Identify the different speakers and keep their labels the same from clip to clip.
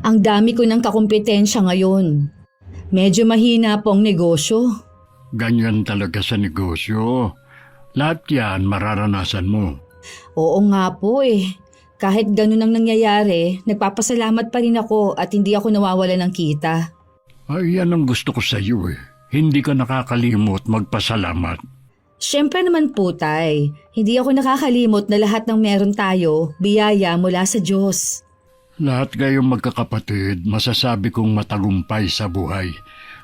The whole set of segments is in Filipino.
Speaker 1: Ang dami ko ng kakumpetensya ngayon. Medyo mahina po ang negosyo.
Speaker 2: Ganyan talaga sa negosyo. Lahat yan mararanasan mo.
Speaker 1: Oo nga po eh. Kahit ganun ang nangyayari, nagpapasalamat pa rin ako at hindi ako nawawala ng kita.
Speaker 2: Ay, yan ang gusto ko sa iyo eh. Hindi ka nakakalimot magpasalamat.
Speaker 1: Siyempre naman po, Tay. Hindi ako nakakalimot na lahat ng meron tayo, biyaya mula sa Diyos.
Speaker 2: Lahat kayong magkakapatid, masasabi kong matagumpay sa buhay.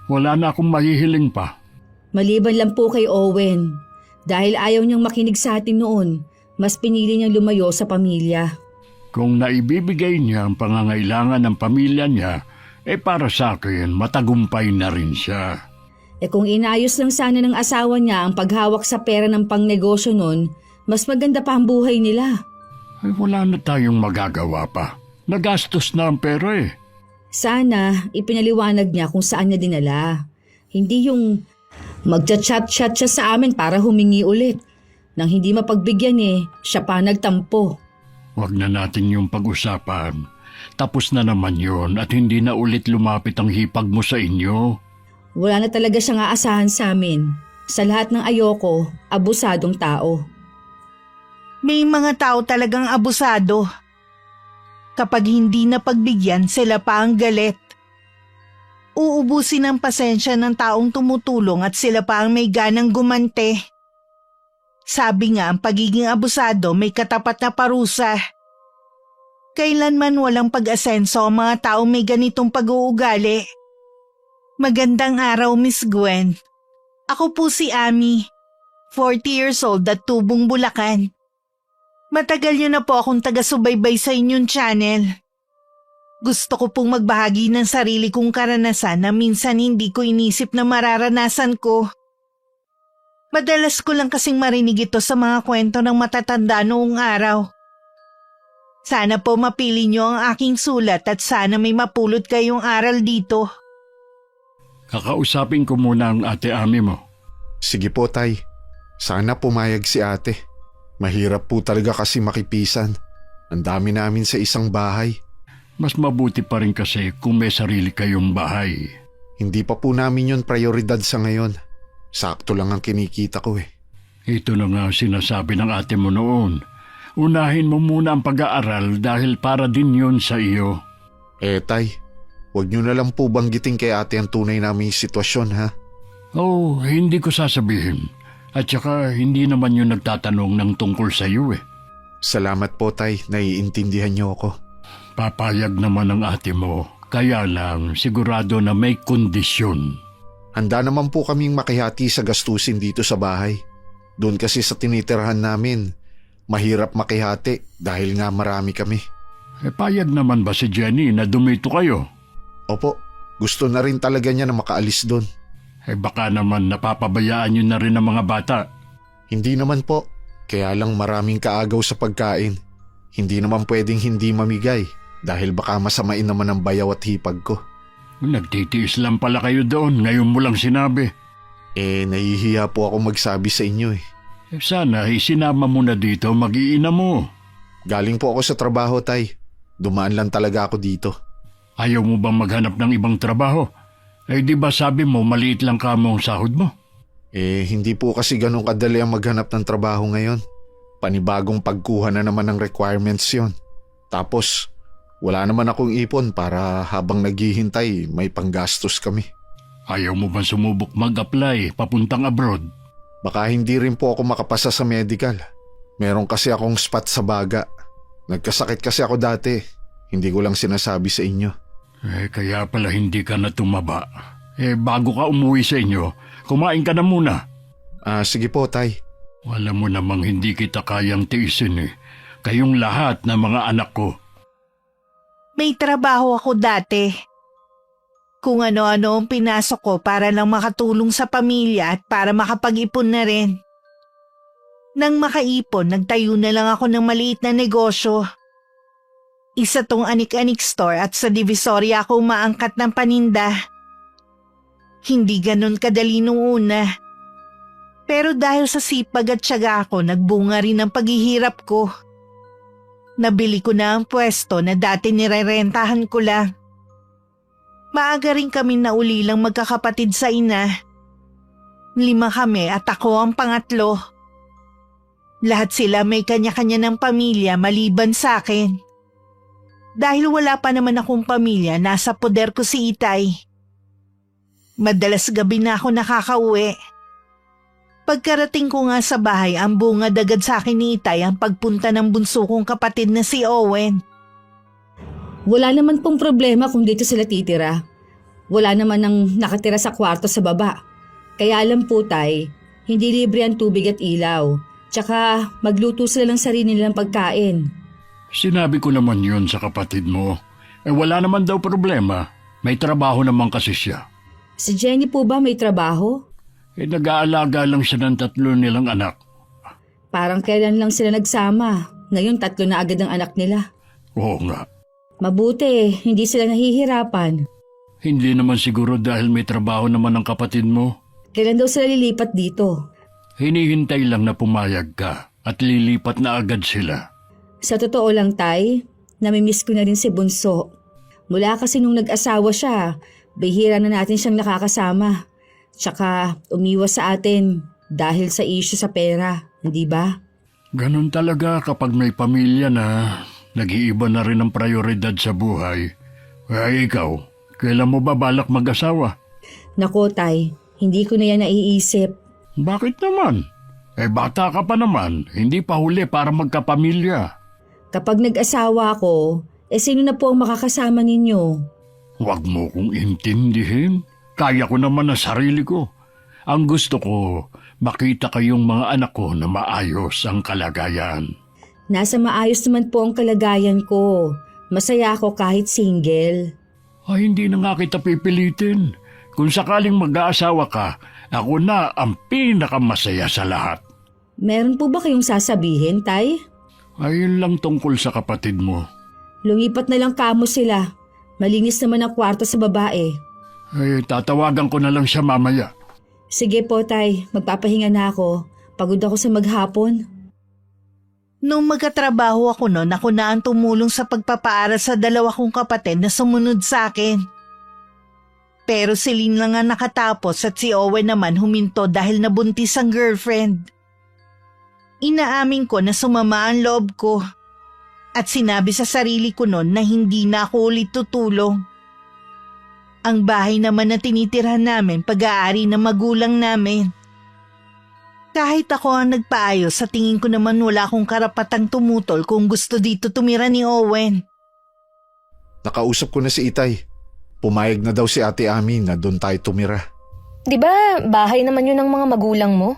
Speaker 2: Wala na akong mahihiling pa.
Speaker 1: Maliban lang po kay Owen. Dahil ayaw niyang makinig sa atin noon, mas pinili niyang lumayo sa pamilya.
Speaker 2: Kung naibibigay niya ang pangangailangan ng pamilya niya, para sa akin matagumpay na rin siya.
Speaker 1: Kung inayos lang sana ng asawa niya ang paghawak sa pera ng pangnegosyo noon, mas maganda pa ang buhay nila.
Speaker 2: Wala na tayong magagawa pa. Nagastos na ang pera eh.
Speaker 1: Sana ipinaliwanag niya kung saan niya dinala. Hindi yung magchat-chat-chat siya sa amin para humingi ulit. Nang hindi mapagbigyan siya pa nagtampo.
Speaker 2: Huwag na natin yung pag-usapan. Tapos na naman yon at hindi na ulit lumapit ang hipag mo sa inyo.
Speaker 1: Wala na talaga siyang aasahan sa amin. Sa lahat ng ayoko, abusadong tao.
Speaker 3: May mga tao talagang abusado. Kapag hindi na pagbigyan, sila pa ang galit. Uubusin ang pasensya ng taong tumutulong at sila pa ang may ganang gumante. Sabi nga, ang pagiging abusado may katapat na parusa. Kailanman walang pag-asenso ang mga taong may ganitong pag-uugali. Magandang araw, Miss Gwen. Ako po si Ami, 40 years old at tubong Bulacan. Matagal niyo na po akong taga-subaybay sa inyong channel. Gusto ko pong magbahagi ng sarili kong karanasan na minsan hindi ko inisip na mararanasan ko. Madalas ko lang kasing marinig ito sa mga kwento ng matatanda noong araw. Sana po mapili niyo ang aking sulat at sana may mapulot kayong aral dito.
Speaker 2: Kakausapin ko muna ang ate Ami mo.
Speaker 4: Sige po, Tay. Sana pumayag si ate. Mahirap po talaga kasi makipisan. Ang dami namin sa isang bahay.
Speaker 2: Mas mabuti pa rin kasi kung may sarili kayong bahay.
Speaker 4: Hindi pa po namin yun prioridad sa ngayon. Sakto lang ang kinikita ko eh.
Speaker 2: Ito na nga sinasabi ng ate mo noon. Unahin mo muna ang pag-aaral dahil para din yun sa iyo.
Speaker 4: Tay, huwag niyo na lang po banggitin kay ate ang tunay naming sitwasyon ha.
Speaker 2: Oh, hindi ko sasabihin. At saka hindi naman yun nagtatanong ng tungkol sa iyo eh.
Speaker 4: Salamat po, Tay. Naiintindihan niyo ako.
Speaker 2: Papayag naman ang ate mo. Kaya lang sigurado na may kondisyon.
Speaker 4: Handa naman po kaming makihati sa gastusin dito sa bahay. Doon kasi sa tinitirhan namin, mahirap makihati dahil nga marami kami.
Speaker 2: Payag naman ba si Jenny na dumito kayo?
Speaker 4: Opo, gusto na rin talaga niya na makaalis doon.
Speaker 2: Baka naman napapabayaan niyo na rin ang mga bata.
Speaker 4: Hindi naman po, kaya lang maraming kaagaw sa pagkain. Hindi naman pwedeng hindi mamigay dahil baka masamain naman ang bayaw at hipag ko.
Speaker 2: Nagtitiis lang pala kayo doon, ngayon mo lang sinabi.
Speaker 4: Nahihiya po ako magsabi sa inyo eh.
Speaker 2: Sana isinama mo na dito, mag-iina mo.
Speaker 4: Galing po ako sa trabaho, Tay. Dumaan lang talaga ako dito.
Speaker 2: Ayaw mo bang maghanap ng ibang trabaho? Di ba sabi mo maliit lang ka mo ang sahod mo?
Speaker 4: Hindi po kasi ganun kadali ang maghanap ng trabaho ngayon. Panibagong pagkuha na naman ng requirements yon. Tapos, wala naman akong ipon para habang naghihintay may panggastos kami.
Speaker 2: Ayaw mo bang sumubok mag-apply papuntang abroad?
Speaker 4: Baka hindi rin po ako makapasa sa medical. Meron kasi akong spot sa baga. Nagkasakit kasi ako dati. Hindi ko lang sinasabi sa inyo.
Speaker 2: Kaya pala hindi ka na tumaba. Bago ka umuwi sa inyo, kumain ka na muna.
Speaker 4: Sige po, Tay.
Speaker 2: Wala mo namang hindi kita kayang tiisin eh. Kayong lahat na mga anak ko.
Speaker 3: May trabaho ako dati. Kung ano-ano ang pinasok ko para lang makatulong sa pamilya at para makapag-ipon na rin. Nang makaipon, nagtayo na lang ako ng maliit na negosyo. Isa tong anik-anik store at sa Divisoria ako umaangkat ng paninda. Hindi ganun kadali nung una. Pero dahil sa sipag at tiyaga ko, nagbunga rin ang paghihirap ko. Nabili ko na ang pwesto na dati nirerentahan ko lang. Maaga rin kami naulilang magkakapatid sa ina. 5 kami at ako ang pangatlo. Lahat sila may kanya-kanya ng pamilya maliban sa akin. Dahil wala pa naman akong pamilya, nasa poder ko si Itay. Madalas gabi na ako nakakauwi. Pagkarating ko nga sa bahay, ang bungad agad sa akin ni Itay ang pagpunta ng bunso kong kapatid na si Owen.
Speaker 1: Wala naman pong problema kung dito sila titira. Wala naman nang nakatira sa kwarto sa baba. Kaya alam po tay, hindi libre ang tubig at ilaw. Tsaka magluto sila ng sarili nilang pagkain.
Speaker 2: Sinabi ko naman yun sa kapatid mo. Wala naman daw problema. May trabaho naman kasi siya.
Speaker 1: Si Jenny po ba may trabaho?
Speaker 2: Nag-aalaga lang siya ng 3 nilang anak.
Speaker 1: Parang kailan lang sila nagsama. Ngayon 3 na agad ang anak nila.
Speaker 2: Oo nga.
Speaker 1: Mabuti, hindi sila nahihirapan.
Speaker 2: Hindi naman siguro dahil may trabaho naman ang kapatid mo.
Speaker 1: Kailan daw sila lilipat dito?
Speaker 2: Hinihintay lang na pumayag ka at lilipat na agad sila.
Speaker 1: Sa totoo lang tay, namimiss ko na rin si Bunso. Mula kasi nung nag-asawa siya, bihira na natin siyang nakakasama. Tsaka umiwas sa atin dahil sa issue sa pera, hindi ba?
Speaker 2: Ganon talaga kapag may pamilya na nag-iiba na rin ang prioridad sa buhay. Ay ikaw, kailan mo ba balak mag-asawa?
Speaker 1: Nako tay, hindi ko na yan naiisip.
Speaker 2: Bakit naman? Bata ka pa naman, hindi pa huli para magkapamilya.
Speaker 1: Kapag nag-asawa ako, sino na po ang makakasama ninyo?
Speaker 2: Huwag mo kong intindihin. Kaya ko naman na sarili ko. Ang gusto ko, makita kayong mga anak ko na maayos ang kalagayan.
Speaker 1: Nasa maayos naman po ang kalagayan ko. Masaya ako kahit single.
Speaker 2: Ay, hindi na nga kita pipilitin. Kung sakaling mag-aasawa ka, ako na ang pinakamasaya sa lahat.
Speaker 1: Meron po ba kayong sasabihin, tay?
Speaker 2: Ayun lang tungkol sa kapatid mo.
Speaker 1: Lumipat na lang kamo sila. Malinis naman ang kwarto sa babae.
Speaker 2: Tatawagan ko na lang siya mamaya.
Speaker 1: Sige po, tay. Magpapahinga na ako. Pagod ako sa maghapon.
Speaker 3: Nung magkatrabaho ako noon, ako na ang tumulong sa pagpapaaral sa 2 kong kapatid na sumunod sa akin. Pero si Lynn lang ang nakatapos at si Owen naman huminto dahil nabuntis ang girlfriend. Inaamin ko na sumama ang loob ko at sinabi sa sarili ko noon na hindi na ako ulit tutulong. Ang bahay naman na tinitirhan namin pag-aari ng magulang namin. Kahit ako ang nagpaayos, sa tingin ko naman wala akong karapatang tumutol kung gusto dito tumira ni Owen.
Speaker 4: Nakausap ko na si Itay. Pumayag na daw si Ate Ami na doon tayo tumira.
Speaker 5: Di ba bahay naman yun ng mga magulang mo?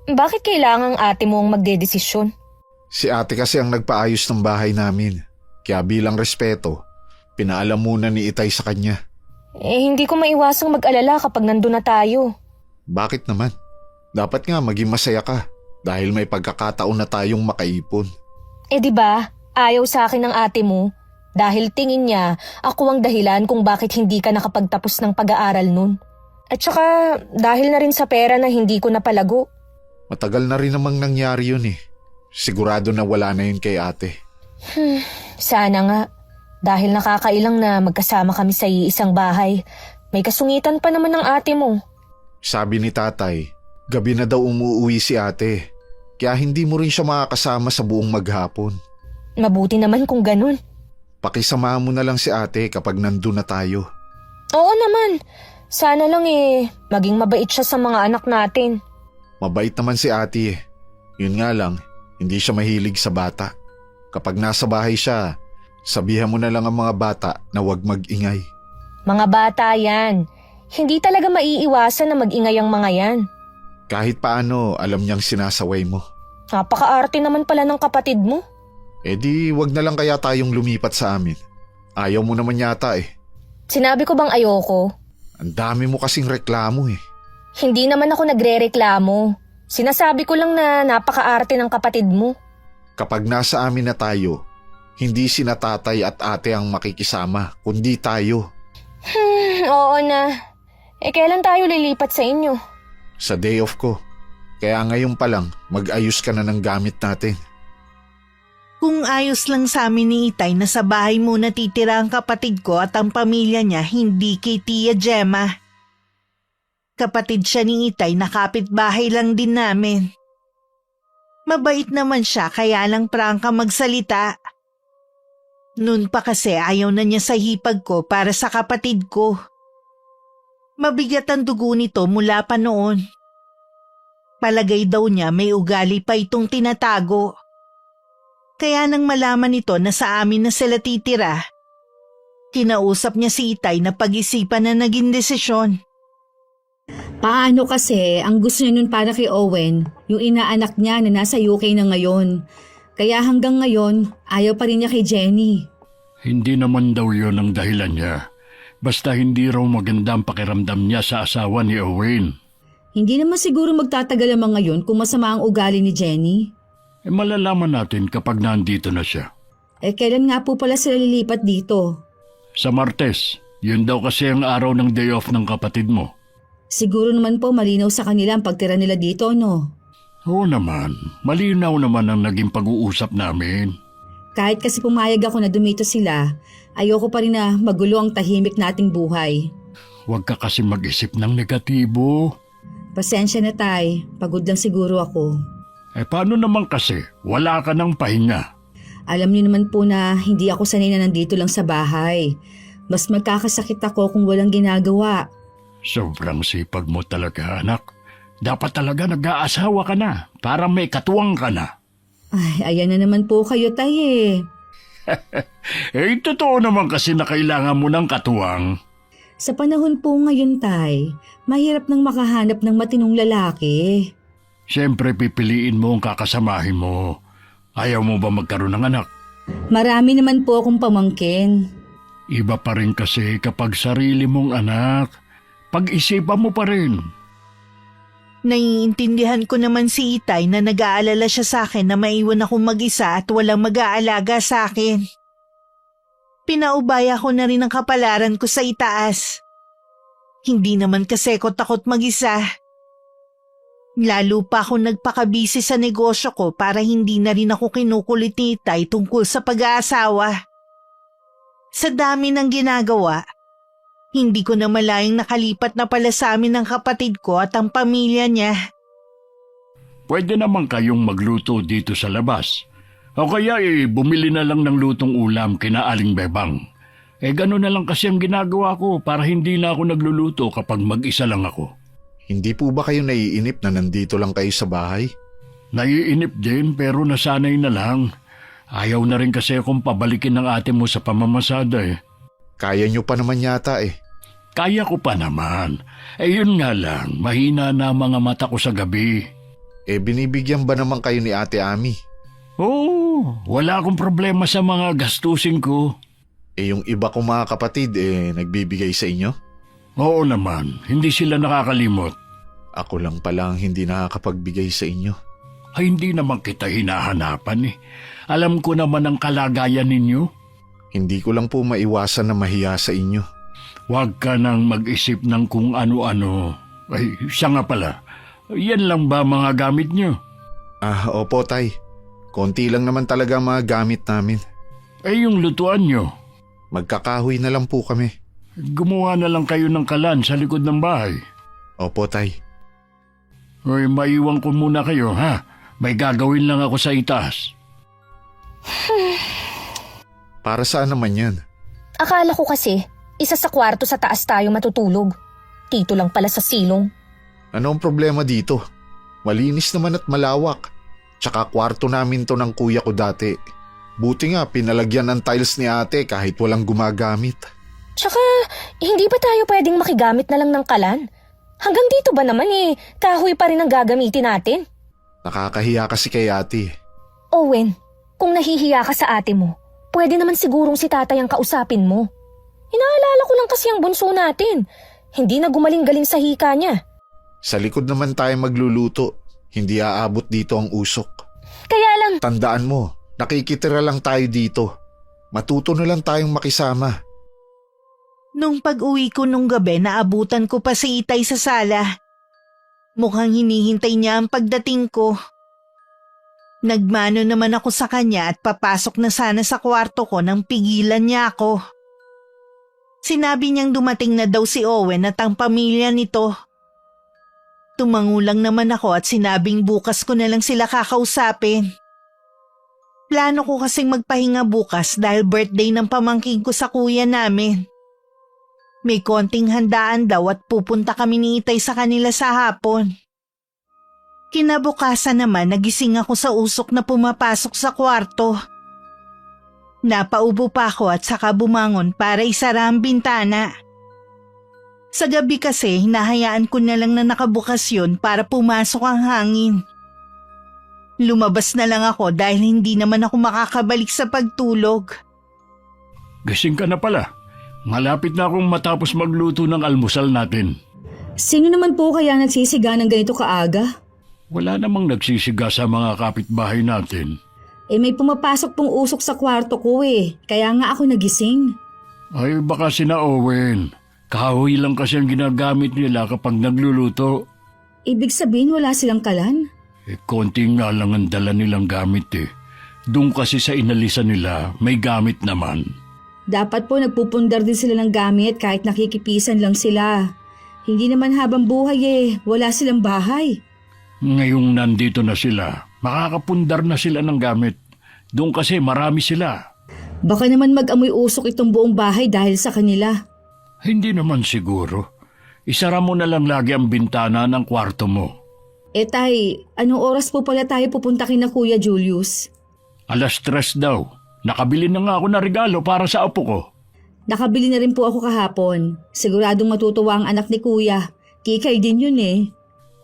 Speaker 5: Bakit kailangang ate mo ang magdedesisyon?
Speaker 4: Si ate kasi ang nagpaayos ng bahay namin. Kaya bilang respeto, pinaalam muna ni Itay sa kanya.
Speaker 5: Hindi ko maiwasang mag-alala kapag nandun na tayo.
Speaker 4: Bakit naman? Dapat nga maging masaya ka dahil may pagkakataon na tayong makaipon.
Speaker 5: Di ba, ayaw sa akin ng ate mo dahil tingin niya ako ang dahilan kung bakit hindi ka nakapagtapos ng pag-aaral nun. At saka dahil na rin sa pera na hindi ko napalago.
Speaker 4: Matagal na rin namang nangyari yun eh. Sigurado na wala na yun kay ate.
Speaker 5: Sana nga. Dahil nakakailang na magkasama kami sa iisang bahay. May kasungitan pa naman ng ate mo.
Speaker 4: Sabi ni tatay, gabi na daw umuwi si ate. Kaya hindi mo rin siya makakasama sa buong maghapon.
Speaker 5: Mabuti naman kung ganun.
Speaker 4: Pakisamahan mo na lang si ate kapag nandun na tayo.
Speaker 5: Oo naman. Sana lang maging mabait siya sa mga anak natin.
Speaker 4: Mabait naman si ate eh. Yun nga lang, hindi siya mahilig sa bata. Kapag nasa bahay siya, sabihan mo na lang ang mga bata na huwag mag-ingay.
Speaker 5: Mga bata yan. Hindi talaga maiiwasan na mag-ingay ang mga yan.
Speaker 4: Kahit paano, alam niyang sinasaway mo.
Speaker 5: Napaka-arte naman pala ng kapatid mo.
Speaker 4: Di wag na lang kaya tayong lumipat sa amin. Ayaw mo naman yata eh.
Speaker 5: Sinabi ko bang ayoko?
Speaker 4: Ang dami mo kasing reklamo eh.
Speaker 5: Hindi naman ako nagre-reklamo. Sinasabi ko lang na napaka-arte ng kapatid mo.
Speaker 4: Kapag nasa amin na tayo, hindi sina tatay at ate ang makikisama, kundi tayo.
Speaker 5: Oo na. Kailan tayo lilipat sa inyo?
Speaker 4: Sa day off ko. Kaya ngayon pa lang, mag-ayos ka na ng gamit natin.
Speaker 3: Kung ayos lang sa amin ni Itay na sa bahay muna titira ang kapatid ko at ang pamilya niya, hindi kay Tia Gemma. Kapatid siya ni Itay na kapitbahay lang din namin. Mabait naman siya kaya lang prangka magsalita. Noon pa kasi ayaw na niya sa hipag ko para sa kapatid ko. Mabigat ang dugo nito mula pa noon. Palagay daw niya may ugali pa itong tinatago. Kaya nang malaman nito na sa amin na sila titira, kinausap niya si Itay na pag-isipan na naging desisyon.
Speaker 1: Paano kasi ang gusto niya nun para kay Owen, yung inaanak niya na nasa UK na ngayon. Kaya hanggang ngayon, ayaw pa rin niya kay Jenny.
Speaker 2: Hindi naman daw yon ang dahilan niya. Basta hindi raw maganda ang pakiramdam niya sa asawa ni Owen.
Speaker 1: Hindi naman siguro magtatagal ang mga yun kung masama ang ugali ni Jenny.
Speaker 2: Malalaman natin kapag nandito na siya.
Speaker 1: Kailan nga po pala sila lilipat dito?
Speaker 2: Sa Martes, yun daw kasi ang araw ng day off ng kapatid mo.
Speaker 1: Siguro naman po malinaw sa kanila ang pagtira nila dito, no?
Speaker 2: Oo naman, malinaw naman ang naging pag-uusap namin.
Speaker 1: Kahit kasi pumayag ako na dumito sila, ayoko pa rin na magulo ang tahimik nating buhay.
Speaker 2: Huwag ka kasi mag-isip ng negatibo.
Speaker 1: Pasensya na tay, pagod lang siguro ako.
Speaker 2: Paano naman kasi, wala ka ng pahinga.
Speaker 1: Alam niyo naman po na hindi ako sanay na nandito lang sa bahay. Mas magkakasakit ako kung walang ginagawa.
Speaker 2: Sobrang sipag mo talaga, anak. Dapat talaga nag-aasawa ka na para may katuwang ka na.
Speaker 1: Ay, ayan na naman po kayo tay
Speaker 2: Totoo naman kasi na kailangan mo ng katuwang.
Speaker 1: Sa panahon po ngayon tay, mahirap nang makahanap ng matinong lalaki.
Speaker 2: Siyempre pipiliin mo ang kakasamahin mo. Ayaw mo ba magkaroon ng anak?
Speaker 1: Marami naman po akong pamangkin.
Speaker 2: Iba pa rin kasi kapag sarili mong anak. Pag-isipan mo pa rin.
Speaker 3: Naiintindihan ko naman si Itay na nag-aalala siya sa akin na maiwan akong mag-isa at walang mag-aalaga sa akin. Pinaubaya ko na rin ang kapalaran ko sa itaas. Hindi naman kasi ko takot mag-isa. Lalo pa ako nagpakabisi sa negosyo ko para hindi na rin ako kinukulit ni Itay tungkol sa pag-aasawa. Sa dami ng ginagawa, hindi ko na malayang nakalipat na pala sa amin ng kapatid ko at ang pamilya niya.
Speaker 2: Pwede naman kayong magluto dito sa labas. O kaya bumili na lang ng lutong ulam kina Aling Bebang. Gano'n na lang kasi ang ginagawa ko para hindi na ako nagluluto kapag mag-isa lang ako.
Speaker 4: Hindi po ba kayo naiinip na nandito lang kayo sa bahay?
Speaker 2: Naiinip din pero nasanay na lang. Ayaw na rin kasi akong pabalikin ng ate mo sa pamamasada
Speaker 4: Kaya nyo pa naman yata
Speaker 2: Kaya ko pa naman. Yun nga lang, mahina na ang mga mata ko sa gabi.
Speaker 4: Binibigyan ba naman kayo ni Ate Ami?
Speaker 2: Oo, wala akong problema sa mga gastusin ko.
Speaker 4: Yung iba kong mga kapatid nagbibigay sa inyo?
Speaker 2: Oo naman, hindi sila nakakalimot.
Speaker 4: Ako lang pala ang hindi nakakapagbigay sa inyo.
Speaker 2: Ay hindi naman kita hinahanapan Alam ko naman ang kalagayan ninyo.
Speaker 4: Hindi ko lang po maiwasan na mahiya sa inyo.
Speaker 2: Huwag ka nang mag-isip ng kung ano-ano. Ay, siya nga pala. Yan lang ba mga gamit nyo?
Speaker 4: Opo tay. Konti lang naman talaga mga gamit namin.
Speaker 2: Yung lutuan nyo?
Speaker 4: Magkakahoy na lang po kami.
Speaker 2: Gumawa na lang kayo ng kalan sa likod ng bahay.
Speaker 4: Opo tay.
Speaker 2: Maiwan ko muna kayo, ha? May gagawin lang ako sa itaas.
Speaker 4: Para saan naman yan?
Speaker 5: Akala ko kasi, isa sa kwarto sa taas tayo matutulog. Dito lang pala sa silong.
Speaker 4: Ano ang problema dito? Malinis naman at malawak. Tsaka kwarto namin to ng kuya ko dati. Buti nga pinalagyan ng tiles ni ate kahit walang gumagamit.
Speaker 5: Tsaka, hindi ba tayo pwedeng makigamit na lang ng kalan? Hanggang dito ba naman kahoy pa rin ang gagamitin natin?
Speaker 4: Nakakahiya kasi kay ate.
Speaker 5: Owen, kung nahihiya ka sa ate mo, pwede naman sigurong si tatay ang kausapin mo. Inaalala ko lang kasi ang bunso natin. Hindi na gumaling-galing sa hika niya.
Speaker 4: Sa likod naman tayo magluluto. Hindi aabot dito ang usok.
Speaker 5: Kaya lang...
Speaker 4: Tandaan mo, nakikitira lang tayo dito. Matuto na lang tayong makisama.
Speaker 3: Nung pag-uwi ko nung gabi, naabutan ko pa si Itay sa sala. Mukhang hinihintay niya ang pagdating ko. Nagmano naman ako sa kanya at papasok na sana sa kwarto ko nang pigilan niya ako. Sinabi niyang dumating na daw si Owen at ang pamilya nito. Tumangulang naman ako at sinabing bukas ko na lang sila kakausapin. Plano ko kasing magpahinga bukas dahil birthday ng pamangkin ko sa kuya namin. May konting handaan daw at pupunta kami ni Itay sa kanila sa hapon. Kinabukasan naman nagising ako sa usok na pumapasok sa kwarto. Napaubo pa ako at saka bumangon para isara ang bintana. Sa gabi kasi hinahayaan ko na lang na nakabukas yun para pumasok ang hangin. Lumabas na lang ako dahil hindi naman ako makakabalik sa pagtulog.
Speaker 2: Gising ka na pala. Malapit na akong matapos magluto ng almusal natin.
Speaker 1: Sino naman po kaya nagsisiga ng ganito kaaga?
Speaker 2: Wala namang nagsisiga sa mga kapitbahay natin.
Speaker 1: May pumapasok pong usok sa kwarto ko kaya nga ako nagising.
Speaker 2: Ay baka sina Owen. Kahoy lang kasi ang ginagamit nila kapag nagluluto.
Speaker 1: Ibig sabihin wala silang kalan?
Speaker 2: Konti nga lang ang dala nilang gamit Doon kasi sa inalisan nila, may gamit naman.
Speaker 1: Dapat po nagpupundar din sila ng gamit kahit nakikipisan lang sila. Hindi naman habang buhay wala silang bahay.
Speaker 2: Ngayong nandito na sila, makakapundar na sila ng gamit. Doon kasi marami sila.
Speaker 1: Baka naman mag-amoy usok itong buong bahay dahil sa kanila.
Speaker 2: Hindi naman siguro. Isara mo na lang lagi ang bintana ng kwarto mo.
Speaker 1: Tay, anong oras po pala tayo pupunta kina Kuya Julius?
Speaker 2: 3:00 daw. Nakabili na nga ako ng regalo para sa apo ko.
Speaker 1: Nakabili na rin po ako kahapon. Siguradong matutuwa ang anak ni Kuya. Kikay din yun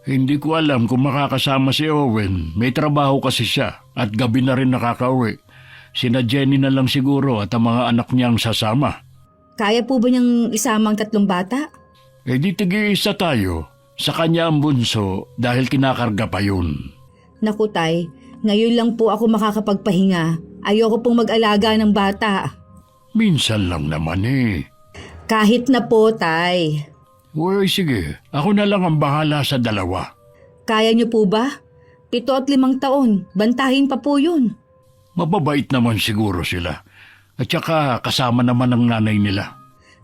Speaker 2: Hindi ko alam kung makakasama si Owen. May trabaho kasi siya at gabi na rin nakakauwi. Sina Jenny na lang siguro at ang mga anak niyang sasama.
Speaker 1: Kaya po ba niyang isama ang 3 bata?
Speaker 2: Di tig-iisa tayo. Sa kanya ang bunso dahil kinakarga pa yun.
Speaker 1: Naku tay, ngayon lang po ako makakapagpahinga. Ayoko pong mag-alaga ng bata.
Speaker 2: Minsan lang naman
Speaker 1: Kahit na po tay.
Speaker 2: Uy, sige. Ako na lang ang bahala sa 2.
Speaker 1: Kaya niyo po ba? 7 at 5 taon. Bantahin pa po yun.
Speaker 2: Mababait naman siguro sila. At saka kasama naman ang nanay nila.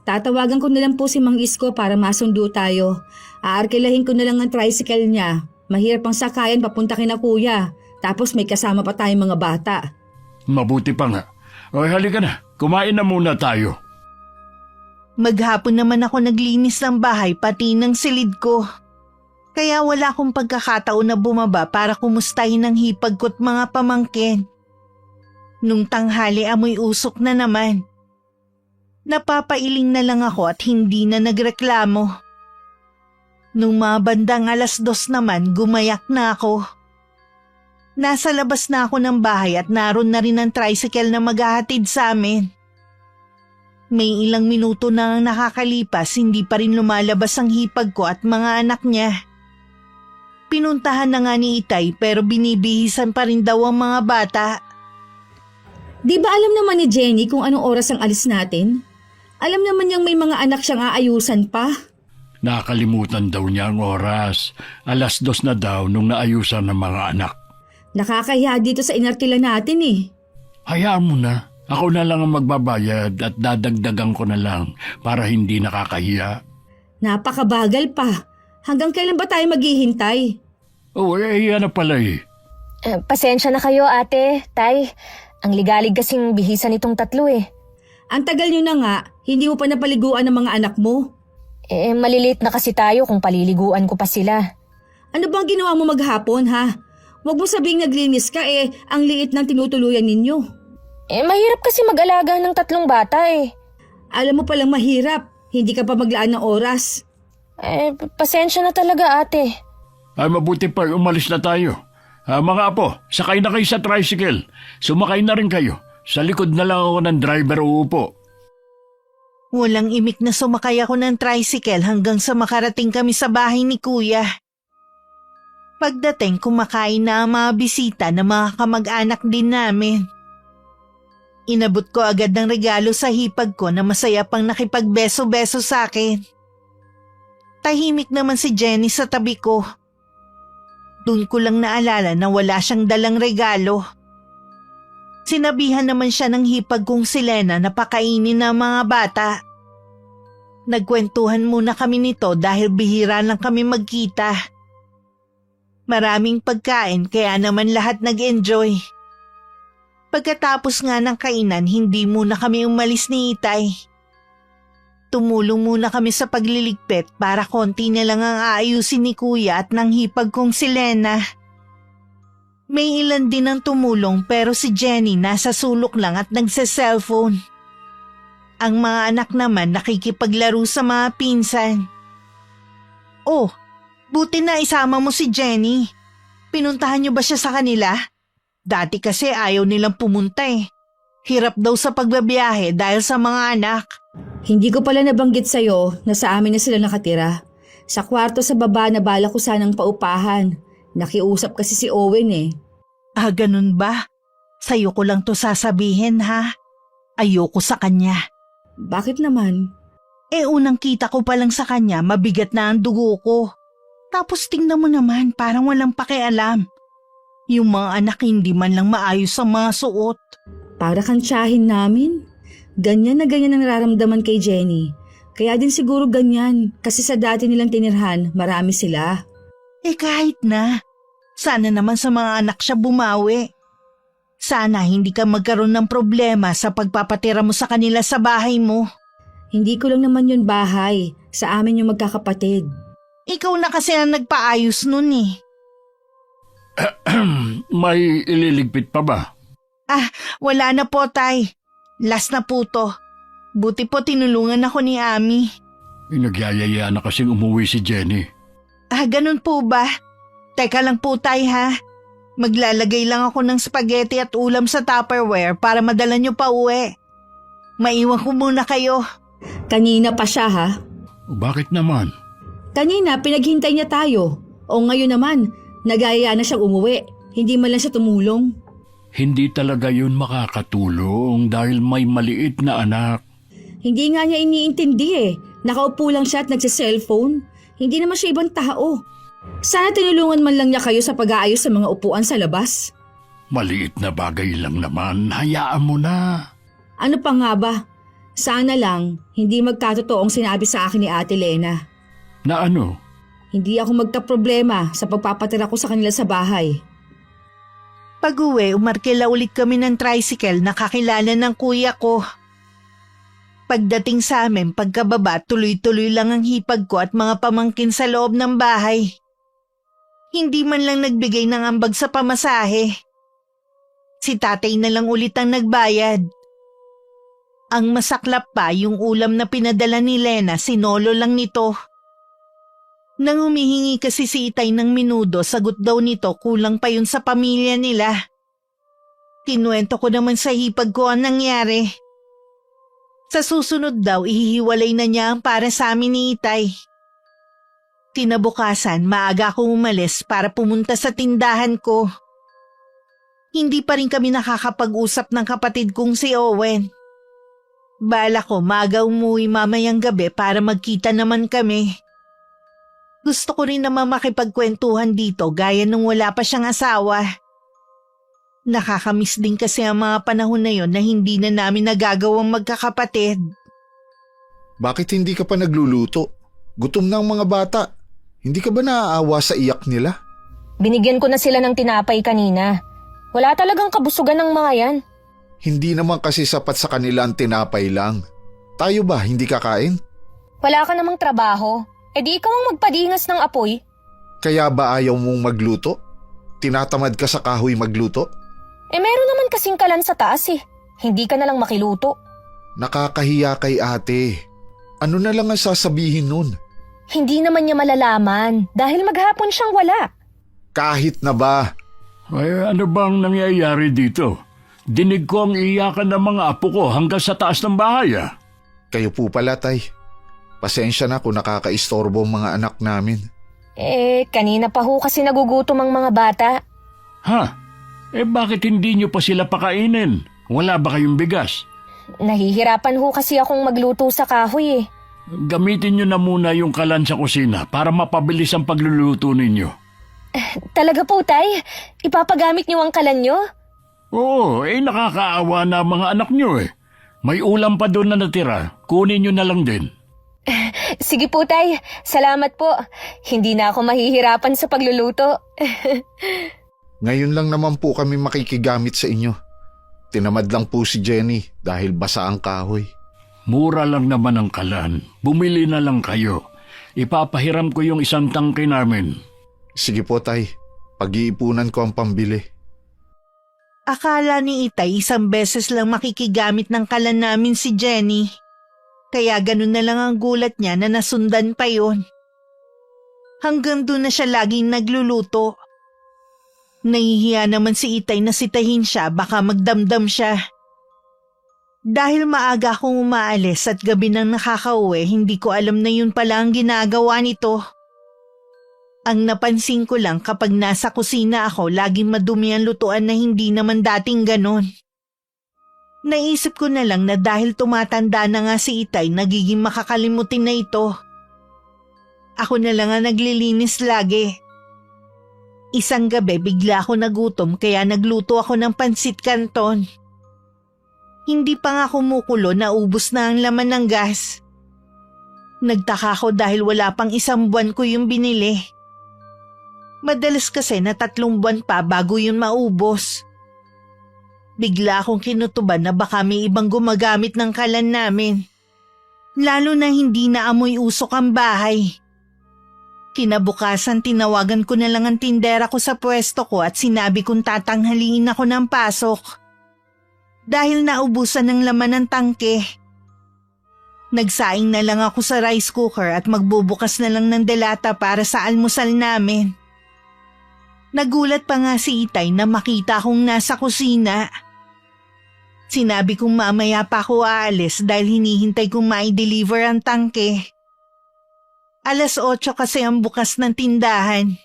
Speaker 1: Tatawagan ko na lang po si Mang Isko para masundo tayo. Aarkilahin ko na lang ang tricycle niya. Mahirap ang sakayan papunta kina Kuya. Tapos may kasama pa tayong mga bata.
Speaker 2: Mabuti pa nga. Oy, halika na. Kumain na muna tayo.
Speaker 3: Maghapon naman ako naglinis ng bahay pati ng silid ko. Kaya wala akong pagkakataon na bumaba para kumustahin ang hipag ko't mga pamangkin. Nung tanghali amoy usok na naman. Napapailing na lang ako at hindi na nagreklamo. Nung mga bandang 2:00 naman, gumayak na ako. Nasa labas na ako ng bahay at naroon na rin ang tricycle na maghahatid sa amin. May ilang minuto na ang nakakalipas, hindi pa rin lumalabas ang hipag ko at mga anak niya. Pinuntahan na nga ni Itay pero binibihisan pa rin daw ang mga bata.
Speaker 1: Di ba alam naman ni Jenny kung anong oras ang alis natin? Alam naman niyang may mga anak siyang aayusan pa.
Speaker 2: Nakalimutan daw niya ang oras. 2:00 na daw nung naayusan ng mga anak.
Speaker 1: Nakakahiya dito sa inarkila natin
Speaker 2: Hayaan mo na. Ako na lang ang magbabayad at dadagdagan ko na lang para hindi nakakahiya.
Speaker 1: Napakabagal pa. Hanggang kailan ba tayo maghihintay?
Speaker 2: Yan na pala
Speaker 5: Pasensya na kayo ate, tay. Ang ligalig kasing bihisan itong 3
Speaker 1: Ang tagal nyo na nga, hindi mo pa napaliguan ng mga anak mo.
Speaker 5: Maliliit na kasi tayo kung paliliguan ko pa sila.
Speaker 1: Ano bang ginawa mo maghapon Huwag mo sabing naglinis ka ang liit ng tinutuluyan ninyo.
Speaker 5: Mahirap kasi mag-alaga ng 3 bata
Speaker 1: Alam mo palang mahirap, hindi ka pa maglaan ng oras.
Speaker 5: Pasensya na talaga ate.
Speaker 2: Ay mabuti pa, umalis na tayo. Mga apo, sakay na kayo sa tricycle. Sumakay na rin kayo. Sa likod na lang ako ng driver uupo.
Speaker 3: Walang imik na sumakay ako ng tricycle hanggang sa makarating kami sa bahay ni Kuya. Pagdating, kumakain na ang mga bisita na mga kamag-anak din namin. Inabot ko agad ng regalo sa hipag ko na masaya pang nakipagbeso-beso sa akin. Tahimik naman si Jenny sa tabi ko. Doon ko lang naalala na wala siyang dalang regalo. Sinabihan naman siya ng hipag kong si Lena na pakainin ng mga bata. Nagkwentuhan muna kami nito dahil bihira lang kami magkita. Maraming pagkain kaya naman lahat nag-enjoy. Pagkatapos nga ng kainan, hindi muna kami umalis ni Itay. Tumulong muna kami sa pagliligpit para konti na lang ang aayusin ni Kuya at ng hipag kong si Lena. May ilan din ang tumulong pero si Jenny nasa sulok lang at nagsa-cellphone. Ang mga anak naman nakikipaglaro sa mga pinsan. Oh, buti na isama mo si Jenny. Pinuntahan niyo ba siya sa kanila? Dati kasi ayaw nilang pumunta eh. Hirap daw sa pagbabiyahe dahil sa mga anak.
Speaker 1: Hindi ko pala nabanggit sa'yo na sa amin na sila nakatira. Sa kwarto sa baba na bala ko sanang paupahan. Nakiusap kasi si Owen eh.
Speaker 3: Ah, ganun ba? Sa'yo ko lang to sasabihin ha. Ayoko sa kanya.
Speaker 1: Bakit naman?
Speaker 3: Unang kita ko pa lang sa kanya, mabigat na ang dugo ko. Tapos tingnan mo naman, parang walang pakialam. Yung mga anak hindi man lang maayos ang mga suot.
Speaker 1: Para kang tiyahin namin? Ganyan na ganyan ang nararamdaman kay Jenny. Kaya din siguro ganyan, kasi sa dati nilang tinirhan, marami sila.
Speaker 3: Kahit na. Sana naman sa mga anak siya bumawi. Sana hindi ka magkaroon ng problema sa pagpapatira mo sa kanila sa bahay mo.
Speaker 1: Hindi ko lang naman yun bahay. Sa amin yung magkakapatid.
Speaker 3: Ikaw na kasi ang nagpaayos nun eh.
Speaker 2: May ililigpit pa ba?
Speaker 3: Wala na po, Tay. Last na po to. Buti po tinulungan ako ni Ami.
Speaker 2: Nagyayaya na kasing umuwi si Jenny.
Speaker 3: Ganun po ba? Teka lang po, Tay ha. Maglalagay lang ako ng spaghetti at ulam sa Tupperware para madala nyo pa uwi. Maiwan ko muna kayo.
Speaker 1: Kanina pa siya ha?
Speaker 2: Bakit naman?
Speaker 1: Kanina pinaghintay niya tayo. O ngayon naman, nagaya na siyang umuwi. Hindi man lang siya tumulong.
Speaker 2: Hindi talaga yun makakatulong dahil may maliit na anak.
Speaker 1: Hindi nga niya iniintindi eh. Nakaupo lang siya at nagsa-cellphone. Hindi naman siya ibang tao. Sana tinulungan man lang niya kayo sa pag-aayos sa mga upuan sa labas.
Speaker 2: Maliit na bagay lang naman, hayaan mo na.
Speaker 1: Ano pa nga ba? Sana lang, hindi magkatotoong sinabi sa akin ni Ate Lena.
Speaker 2: Na ano?
Speaker 1: Hindi ako magka-problema sa pagpapatira ko sa kanila sa bahay.
Speaker 3: Pag-uwi, umarkila ulit kami ng tricycle na kakilala ng kuya ko. Pagdating sa amin, pagkababa, tuloy-tuloy lang ang hipag ko at mga pamangkin sa loob ng bahay. Hindi man lang nagbigay ng ambag sa pamasahe. Si tatay na lang ulit ang nagbayad. Ang masaklap pa, yung ulam na pinadala ni Lena, sinolo lang nito. Nang humihingi kasi si Itay ng minudo, sagot daw nito kulang pa yun sa pamilya nila. Kinuwento ko naman sa hipag ko ang nangyari. Sa susunod daw, ihihiwalay na niya ang para sa amin ni Itay. Kinabukasan, maaga akong umalis para pumunta sa tindahan ko. Hindi pa rin kami nakakapag-usap ng kapatid kong si Owen. Bala ko maaga umuwi mamayang gabi para magkita naman kami. Gusto ko rin naman makipagkwentuhan dito gaya nung wala pa siyang asawa. Nakakamiss din kasi ang mga panahon na yon na hindi na namin nagagawang magkakapatid.
Speaker 4: Bakit hindi ka pa nagluluto? Gutom na ang mga bata. Hindi ka ba naaawa sa iyak nila?
Speaker 5: Binigyan ko na sila ng tinapay kanina. Wala talagang kabusugan ng mga yan.
Speaker 4: Hindi naman kasi sapat sa kanila ang tinapay lang. Tayo ba hindi kakain?
Speaker 5: Wala ka namang trabaho. Di ikaw ang magpadingas ng apoy.
Speaker 4: Kaya ba ayaw mong magluto? Tinatamad ka sa kahoy magluto?
Speaker 5: Meron naman kasing kalan sa taas eh. Hindi ka na lang makiluto.
Speaker 4: Nakakahiya kay ate. Ano na lang ang sasabihin nun?
Speaker 5: Hindi naman niya malalaman dahil maghapon siyang wala.
Speaker 4: Kahit na ba?
Speaker 2: Ay, ano bang nangyayari dito? Dinig ko ang iyakan ng mga apo ko hanggang sa taas ng bahay ah.
Speaker 4: Kayo po pala, Tay. Pasensya na kung nakakaistorbo ang mga anak namin.
Speaker 5: Kanina pa ho kasi nagugutom ang mga bata.
Speaker 2: Ha? Bakit hindi nyo pa sila pakainin? Wala ba kayong bigas?
Speaker 5: Nahihirapan ho kasi akong magluto sa kahoy eh.
Speaker 2: Gamitin nyo na muna yung kalan sa kusina para mapabilis ang pagluluto ninyo.
Speaker 5: Talaga po, Tay? Ipapagamit niyo ang kalan niyo?
Speaker 2: Oo, nakakaawa na ang mga anak niyo eh. May ulam pa doon na natira. Kunin niyo na lang din.
Speaker 5: Sige po, Tay. Salamat po. Hindi na ako mahihirapan sa pagluluto.
Speaker 4: Ngayon lang naman po kami makikigamit sa inyo. Tinamad lang po si Jenny dahil basa ang kahoy.
Speaker 2: Mura lang naman ang kalan. Bumili na lang kayo. Ipapahiram ko yung isang tangke namin.
Speaker 4: Sige po tay, pag-iipunan ko ang pambili.
Speaker 3: Akala ni Itay isang beses lang makikigamit ng kalan namin si Jenny. Kaya ganun na lang ang gulat niya na nasundan pa yon. Hanggang doon na siya laging nagluluto. Nahihiya naman si Itay na sitahin siya, baka magdamdam siya. Dahil maaga akong umaalis at gabi nang nakakauwi, hindi ko alam na yun pala ang ginagawa nito. Ang napansin ko lang kapag nasa kusina ako, laging madumi ang lutuan na hindi naman dating ganon. Naisip ko na lang na dahil tumatanda na nga si Itay, nagiging makakalimutin na ito. Ako na lang ang naglilinis lagi. Isang gabi bigla ako nagutom kaya nagluto ako ng pansit canton. Hindi pa nga kumukulo, naubos na ang laman ng gas. Nagtaka ko dahil wala pang 1 buwan ko yung binili. Madalas kasi na 3 buwan pa bago yun maubos. Bigla akong kinutuban na baka may ibang gumagamit ng kalan namin. Lalo na hindi na amoy usok ang bahay. Kinabukasan tinawagan ko na lang ang tindera ko sa pwesto ko at sinabi kong tatanghaliin ako ng pasok. Dahil naubusan ng laman ng tangke. Nagsaing na lang ako sa rice cooker at magbubukas na lang ng delata para sa almusal namin. Nagulat pa nga si Itay na makita akong nasa kusina. Sinabi kong mamaya pa ako aalis dahil hinihintay kong ma-deliver ang tangke. 8:00 kasi ang bukas ng tindahan.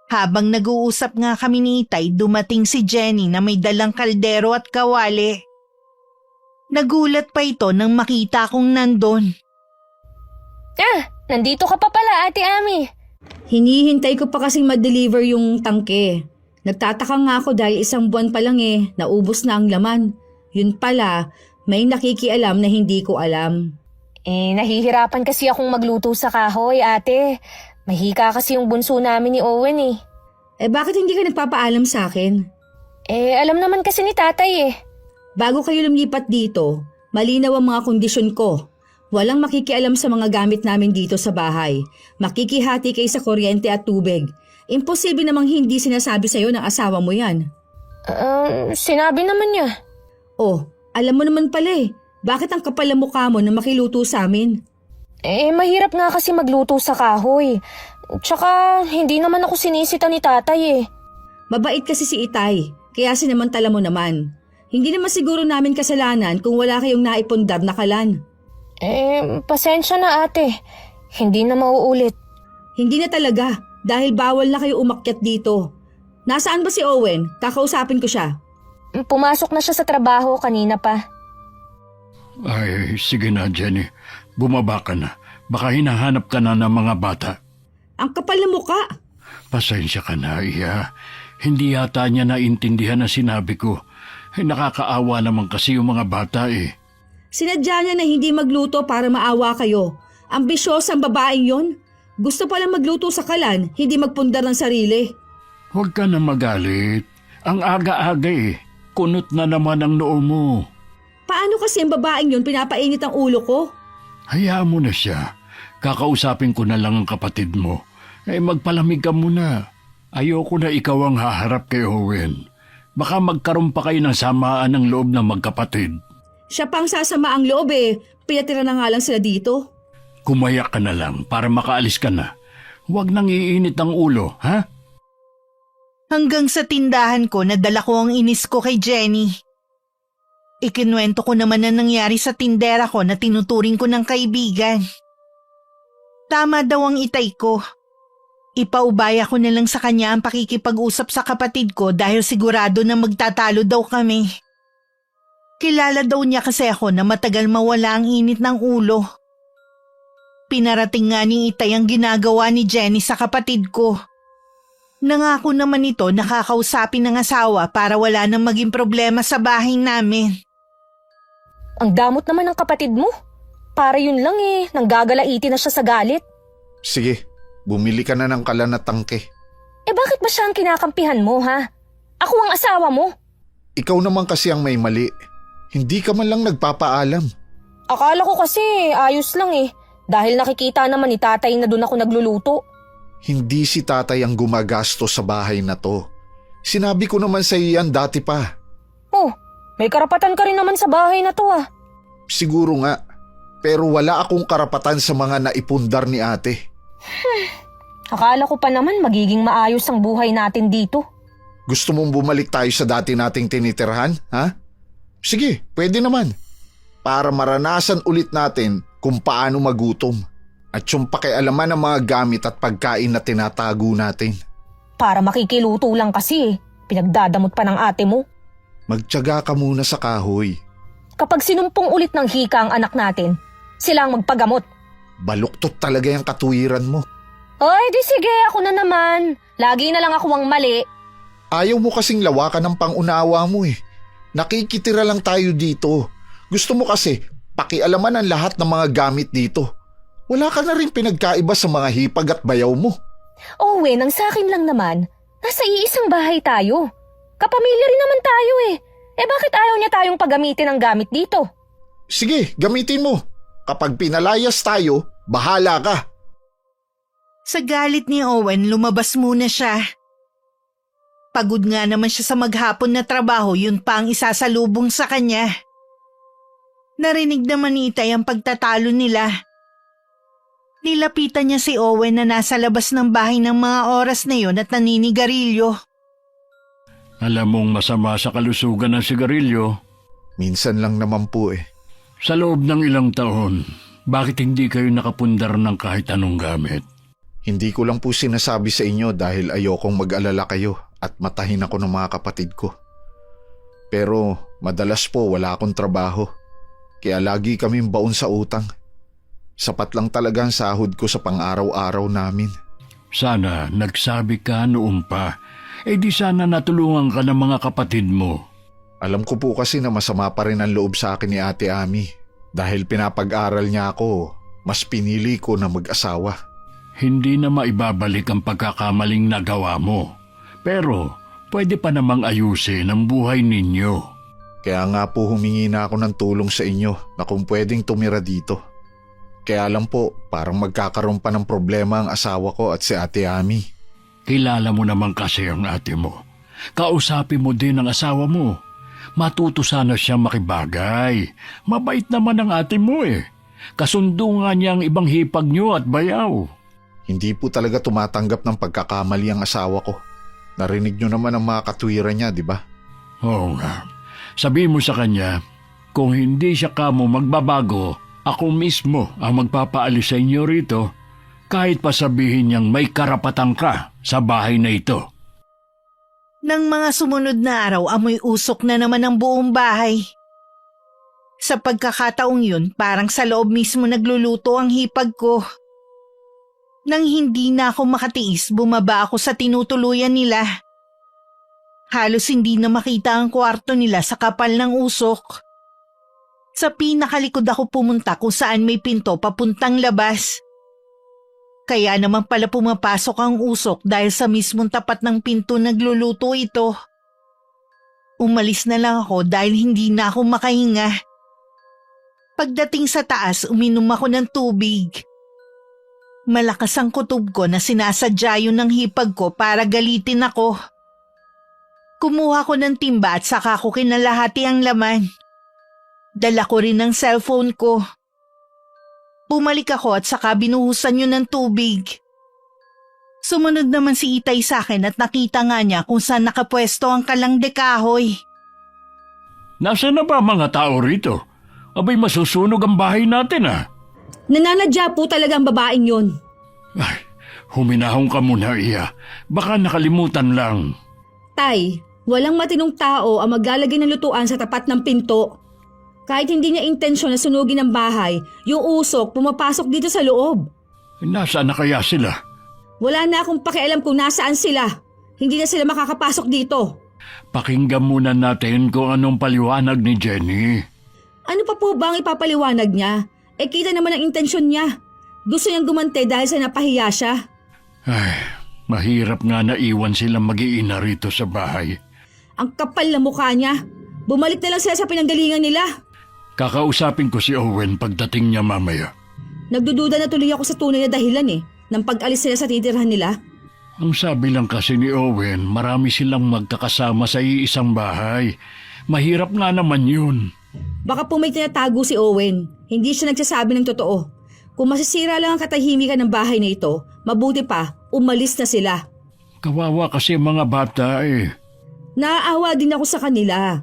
Speaker 3: Habang nag-uusap nga kami ni Itay, dumating si Jenny na may dalang kaldero at kawali. Nagulat pa ito nang makita akong nandun.
Speaker 5: Nandito ka pa pala, Ate Ami.
Speaker 1: Hinihintay ko pa kasing ma-deliver yung tangke. Nagtataka nga ako dahil 1 buwan pa lang naubos na ang laman. Yun pala, may nakikialam na hindi ko alam.
Speaker 5: Nahihirapan kasi akong magluto sa kahoy, ate. Mahika kasi yung bunso namin ni Owen .
Speaker 1: Bakit hindi ka nagpapaalam sa akin?
Speaker 5: Alam naman kasi ni tatay .
Speaker 1: Bago kayo lumipat dito, malinaw ang mga kondisyon ko. Walang makikialam sa mga gamit namin dito sa bahay. Makikihati kayo sa kuryente at tubig. Imposible namang hindi sinasabi sa'yo ng asawa mo yan.
Speaker 5: Sinabi naman niya.
Speaker 1: Alam mo naman pala . Bakit ang kapal ang mukha mo na makiluto sa amin?
Speaker 5: Mahirap nga kasi magluto sa kahoy. Tsaka hindi naman ako sinisita ni tatay .
Speaker 1: Mabait kasi si Itay, kaya sinamantala mo naman. Hindi naman siguro namin kasalanan kung wala kayong naipundar na kalan.
Speaker 5: Pasensya na ate. Hindi na mauulit.
Speaker 1: Hindi na talaga, dahil bawal na kayo umakyat dito. Nasaan ba si Owen? Kakausapin ko siya.
Speaker 5: Pumasok na siya sa trabaho kanina pa.
Speaker 2: Ay, sige na Jenny. Bumaba ka na. Baka hinahanap ka na ng mga bata.
Speaker 1: Ang kapal na mukha.
Speaker 2: Pasensya ka na, Iya. Hindi yata niya naintindihan na sinabi ko. Nakakaawa naman kasi yung mga bata .
Speaker 1: Sinadya niya na hindi magluto para maawa kayo. Ambisyosa ang babaeng yon. Gusto pala magluto sa kalan, hindi magpundar ng sarili.
Speaker 2: Huwag ka na magalit. Ang aga-aga . Kunot na naman ang noo mo.
Speaker 1: Paano kasi ang babaeng yon pinapainit ang ulo ko?
Speaker 2: Hayaan mo na siya. Kakausapin ko na lang ang kapatid mo. Magpalamig ka muna. Ayoko na ikaw ang haharap kay Owen. Baka magkaroon pa kayo ng samaan ng loob ng magkapatid.
Speaker 1: Siya pang sasama ang loob . Pinatira na nga lang sila dito.
Speaker 2: Kumayak ka na lang para makaalis ka na. Huwag nang iinit ang ulo, ha?
Speaker 3: Hanggang sa tindahan ko, nadala ko ang inis ko kay Jenny. Ikinuwento ko naman na nangyari sa tindera ko na tinuturing ko ng kaibigan. Tama daw ang Itay ko. Ipaubaya ko na lang sa kanya ang pakikipag-usap sa kapatid ko dahil sigurado na magtatalo daw kami. Kilala daw niya kasi ako na matagal mawala ang init ng ulo. Pinarating nga ni Itay ang ginagawa ni Jenny sa kapatid ko. Nangako naman ito nakakausapin ng asawa para wala nang maging problema sa bahay namin.
Speaker 5: Ang damot naman ng kapatid mo. Para yun lang nanggagalaitin na siya sa galit.
Speaker 4: Sige, bumili ka na ng kalan at tangke.
Speaker 5: Bakit ba siya ang kinakampihan mo, ha? Ako ang asawa mo.
Speaker 4: Ikaw naman kasi ang may mali. Hindi ka man lang nagpapaalam.
Speaker 5: Akala ko kasi ayos lang dahil nakikita naman ni tatay na doon ako nagluluto.
Speaker 4: Hindi si tatay ang gumagastos sa bahay na to. Sinabi ko naman sa iyo yan dati pa.
Speaker 5: Oh, may karapatan ka rin naman sa bahay na to
Speaker 4: Siguro nga, pero wala akong karapatan sa mga naipundar ni ate.
Speaker 5: Akala ko pa naman magiging maayos ang buhay natin dito.
Speaker 4: Gusto mong bumalik tayo sa dati nating tinitirhan, ha? Sige, pwede naman. Para maranasan ulit natin kung paano magutom. At yung pakialaman ng mga gamit at pagkain na tinatago natin.
Speaker 5: Para makikiluto lang kasi pinagdadamot pa ng ate mo.
Speaker 4: Magtiyaga ka muna sa kahoy.
Speaker 5: Kapag sinumpong ulit ng hika ang anak natin, sila ang magpagamot.
Speaker 4: Baluktot talaga yung katuwiran mo.
Speaker 5: Ay, di sige, ako na naman. Lagi na lang ako ang mali.
Speaker 4: Ayaw mo kasing lawakan ng pangunawa mo Nakikitira lang tayo dito. Gusto mo kasi pakialaman ang lahat ng mga gamit dito. Wala ka na rin pinagkaiba sa mga hipag at bayaw mo.
Speaker 5: Nang sa akin lang naman, nasa iisang bahay tayo. Kapamilya rin naman tayo bakit ayaw niya tayong paggamitin ang gamit dito?
Speaker 4: Sige, gamitin mo. Kapag pinalayas tayo, bahala ka.
Speaker 3: Sa galit ni Owen, lumabas muna siya. Pagod nga naman siya sa maghapon na trabaho, yun pa ang isasalubong sa kanya. Narinig naman ni Itay ang pagtatalo nila. Nilapitan niya si Owen na nasa labas ng bahay ng mga oras na yon at naninigarilyo.
Speaker 2: Alam mong masama sa kalusugan ng sigarilyo.
Speaker 4: Minsan lang naman po
Speaker 2: Sa loob ng ilang taon, bakit hindi kayo nakapundar ng kahit anong gamit?
Speaker 4: Hindi ko lang po sinasabi sa inyo dahil ayokong mag-alala kayo at matahin ako ng mga kapatid ko. Pero madalas po wala akong trabaho, kaya lagi kaming baon sa utang. Sapat lang talaga ang sahod ko sa pang-araw-araw namin.
Speaker 2: Sana nagsabi ka noon pa, di sana natulungan ka ng mga kapatid mo.
Speaker 4: Alam ko po kasi na masama pa rin ang loob sa akin ni Ate Ami. Dahil pinapag-aral niya ako, mas pinili ko na mag-asawa.
Speaker 2: Hindi na maibabalik ang pagkakamaling nagawa mo. Pero pwede pa namang ayusin ang buhay ninyo.
Speaker 4: Kaya nga po humingi na ako ng tulong sa inyo na kung pwedeng tumira dito. Kaya lang po, parang magkakaroon pa ng problema ang asawa ko at si Ate Ami.
Speaker 2: Kilala mo naman kasi ang ate mo. Kausapin mo din ang asawa mo. Matuto sana siya makibagay. Mabait naman ang ate mo Kasundo nga niya ang ibang hipag niyo at bayaw.
Speaker 4: Hindi po talaga tumatanggap ng pagkakamali ang asawa ko. Narinig niyo naman ang mga katwiran niya, di ba?
Speaker 2: Oo nga. Sabihin mo sa kanya, kung hindi siya kamo magbabago, ako mismo ang magpapaalis sa inyo rito, kahit pa sabihin niyang may karapatan ka sa bahay na ito.
Speaker 3: Nang mga sumunod na araw, amoy usok na naman ang buong bahay. Sa pagkakataong yun, parang sa loob mismo nagluluto ang hipag ko. Nang hindi na ako makatiis, bumaba ako sa tinutuluyan nila. Halos hindi na makita ang kwarto nila sa kapal ng usok. Sa pinakalikod ako pumunta kung saan may pinto papuntang labas. Kaya naman pala pumapasok ang usok dahil sa mismong tapat ng pinto nagluluto ito. Umalis na lang ako dahil hindi na ako makahinga. Pagdating sa taas, uminom ako ng tubig. Malakas ang kutob ko na sinasadya yun ng hipag ko para galitin ako. Kumuha ko ng timba at saka ko kinalahati ang laman. Dala ko rin ang cellphone ko. Bumalik ako at saka binuhusan yun ng tubig. Sumunod naman si Itay sa akin at nakita nga niya kung saan nakapwesto ang kalang de kahoy.
Speaker 2: Nasaan na ba mga tao rito? Abay masusunog ang bahay natin
Speaker 1: Nananadya po talaga ang babaeng yun.
Speaker 2: Ay, huminahong ka muna iya. Baka nakalimutan lang.
Speaker 1: Tay, walang matinong tao ang maglalagay ng lutuan sa tapat ng pinto. Kahit hindi niya intensyon na sunugin ang bahay, yung usok pumapasok dito sa loob.
Speaker 2: Nasaan na kaya sila?
Speaker 1: Wala na akong pakialam kung nasaan sila. Hindi na sila makakapasok dito.
Speaker 2: Pakinggan muna natin kung anong paliwanag ni Jenny.
Speaker 1: Ano pa po ba ang ipapaliwanag niya? Kita naman ang intensyon niya. Gusto niyang gumante dahil sa napahiya siya.
Speaker 2: Ay, mahirap nga na iwan silang mag-iina rito sa bahay.
Speaker 1: Ang kapal na mukha niya. Bumalik na lang sila sa pinanggalingan nila.
Speaker 2: Kakausapin ko si Owen pagdating niya mamaya.
Speaker 1: Nagdududa na tuloy ako sa tunay na dahilan ng pag-alis nila sa titirhan nila.
Speaker 2: Ang sabi lang kasi ni Owen, marami silang magkakasama sa iisang bahay. Mahirap nga naman yun.
Speaker 1: Baka po may tinatago si Owen. Hindi siya nagsasabi ng totoo. Kung masisira lang ang katahimikan ng bahay na ito, mabuti pa, umalis na sila.
Speaker 2: Kawawa kasi mga bata eh.
Speaker 1: Naaawa din ako sa kanila.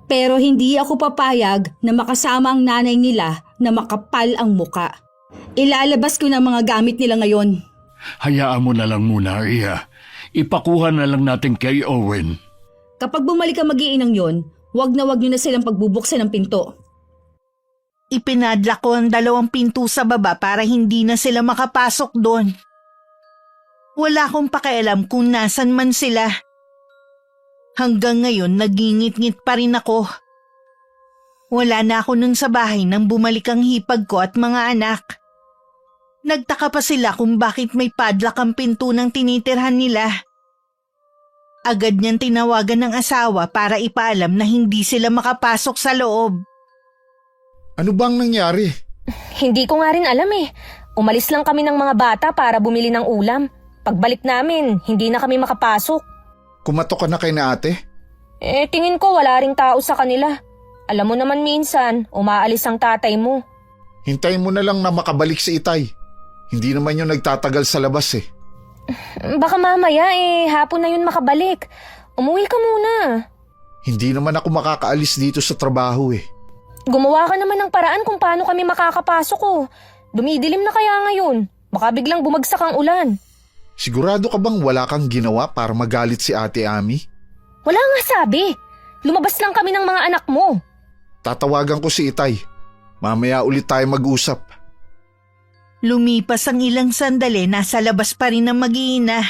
Speaker 1: Pero hindi ako papayag na makasama ang nanay nila na makapal ang muka. Ilalabas ko na mga gamit nila ngayon.
Speaker 2: Hayaan mo na lang muna, Iya. Ipakuha na lang natin kay Owen.
Speaker 1: Kapag bumalik ang mag-iinang yon, wag na silang pagbubuksan ng pinto.
Speaker 3: Ipinadla ko ang 2 pinto sa baba para hindi na sila makapasok doon. Wala akong pakialam kung nasan man sila. Hanggang ngayon nagingit-ngit pa rin ako. Wala na ako nun sa bahay nang bumalik ang hipag ko at mga anak. Nagtaka pa sila kung bakit may padlock ang pinto ng tinitirhan nila. Agad niyang tinawagan ng asawa para ipaalam na hindi sila makapasok sa loob.
Speaker 4: Ano bang nangyari?
Speaker 5: Hindi ko nga rin alam eh. Umalis lang kami ng mga bata para bumili ng ulam. Pagbalik namin, hindi na kami makapasok.
Speaker 4: Kumatok ka na kay na ate?
Speaker 5: Tingin ko wala ring tao sa kanila. Alam mo naman minsan, umaalis ang tatay mo.
Speaker 4: Hintayin mo na lang na makabalik si Itay. Hindi naman yun nagtatagal sa labas eh.
Speaker 5: Baka mamaya hapon na yun makabalik. Umuwi ka muna.
Speaker 4: Hindi naman ako makakaalis dito sa trabaho eh.
Speaker 5: Gumawa ka naman ng paraan kung paano kami makakapasok oh. Dumidilim na kaya ngayon. Baka biglang bumagsak ang ulan.
Speaker 4: Sigurado ka bang wala kang ginawa para magalit si Ate Ami?
Speaker 5: Wala nga sabi. Lumabas lang kami ng mga anak mo.
Speaker 4: Tatawagan ko si Itay. Mamaya ulit tayo mag-usap.
Speaker 3: Lumipas ang ilang sandali, nasa labas pa rin ang mag-iina.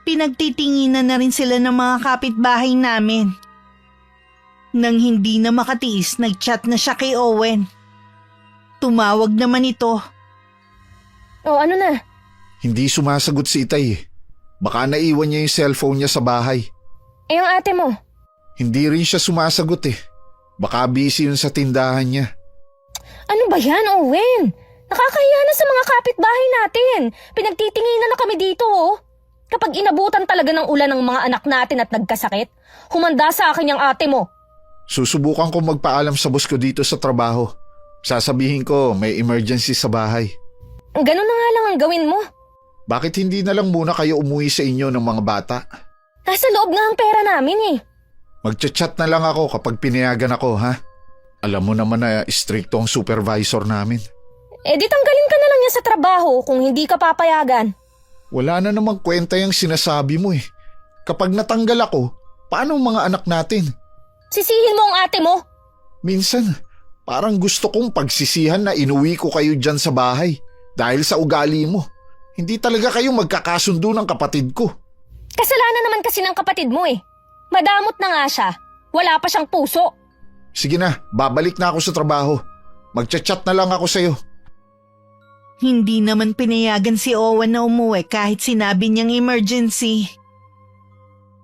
Speaker 3: Pinagtitinginan na rin sila ng mga kapitbahay namin. Nang hindi na makatiis, nag-chat na siya kay Owen. Tumawag naman ito.
Speaker 5: O ano na?
Speaker 4: Hindi sumasagot si Itay eh. Baka naiwan niya yung cellphone niya sa bahay.
Speaker 5: Ang ate mo?
Speaker 4: Hindi rin siya sumasagot eh. Baka busy yun sa tindahan niya.
Speaker 5: Ano ba yan, Owen? Nakakahiya na sa mga kapitbahay natin. Pinagtitinginan na kami dito oh. Kapag inabutan talaga ng ulan ng mga anak natin at nagkasakit, humanda sa akin yung ate mo.
Speaker 4: Susubukan ko magpaalam sa boss ko dito sa trabaho. Sasabihin ko may emergency sa bahay.
Speaker 5: Ganun na nga lang ang gawin mo.
Speaker 4: Bakit hindi na lang muna kayo umuwi sa inyo ng mga bata?
Speaker 5: Nasa loob nga ang pera namin eh.
Speaker 4: Magchat-chat na lang ako kapag pinayagan ako, ha? Alam mo naman na stricto ang supervisor namin.
Speaker 5: Di tanggalin ka na lang yan sa trabaho kung hindi ka papayagan.
Speaker 4: Wala na namang kwenta yung sinasabi mo eh. Kapag natanggal ako, paano ang mga anak natin?
Speaker 5: Sisihin mo ang ate mo.
Speaker 4: Minsan, parang gusto kong pagsisihan na inuwi ko kayo dyan sa bahay dahil sa ugali mo. Hindi talaga kayo magkakasundo ng kapatid ko.
Speaker 5: Kasalanan naman kasi ng kapatid mo eh. Madamot na nga siya. Wala pa siyang puso.
Speaker 4: Sige na, babalik na ako sa trabaho. Magchat-chat na lang ako sa'yo.
Speaker 3: Hindi naman pinayagan si Owen na umuwi kahit sinabi niyang emergency.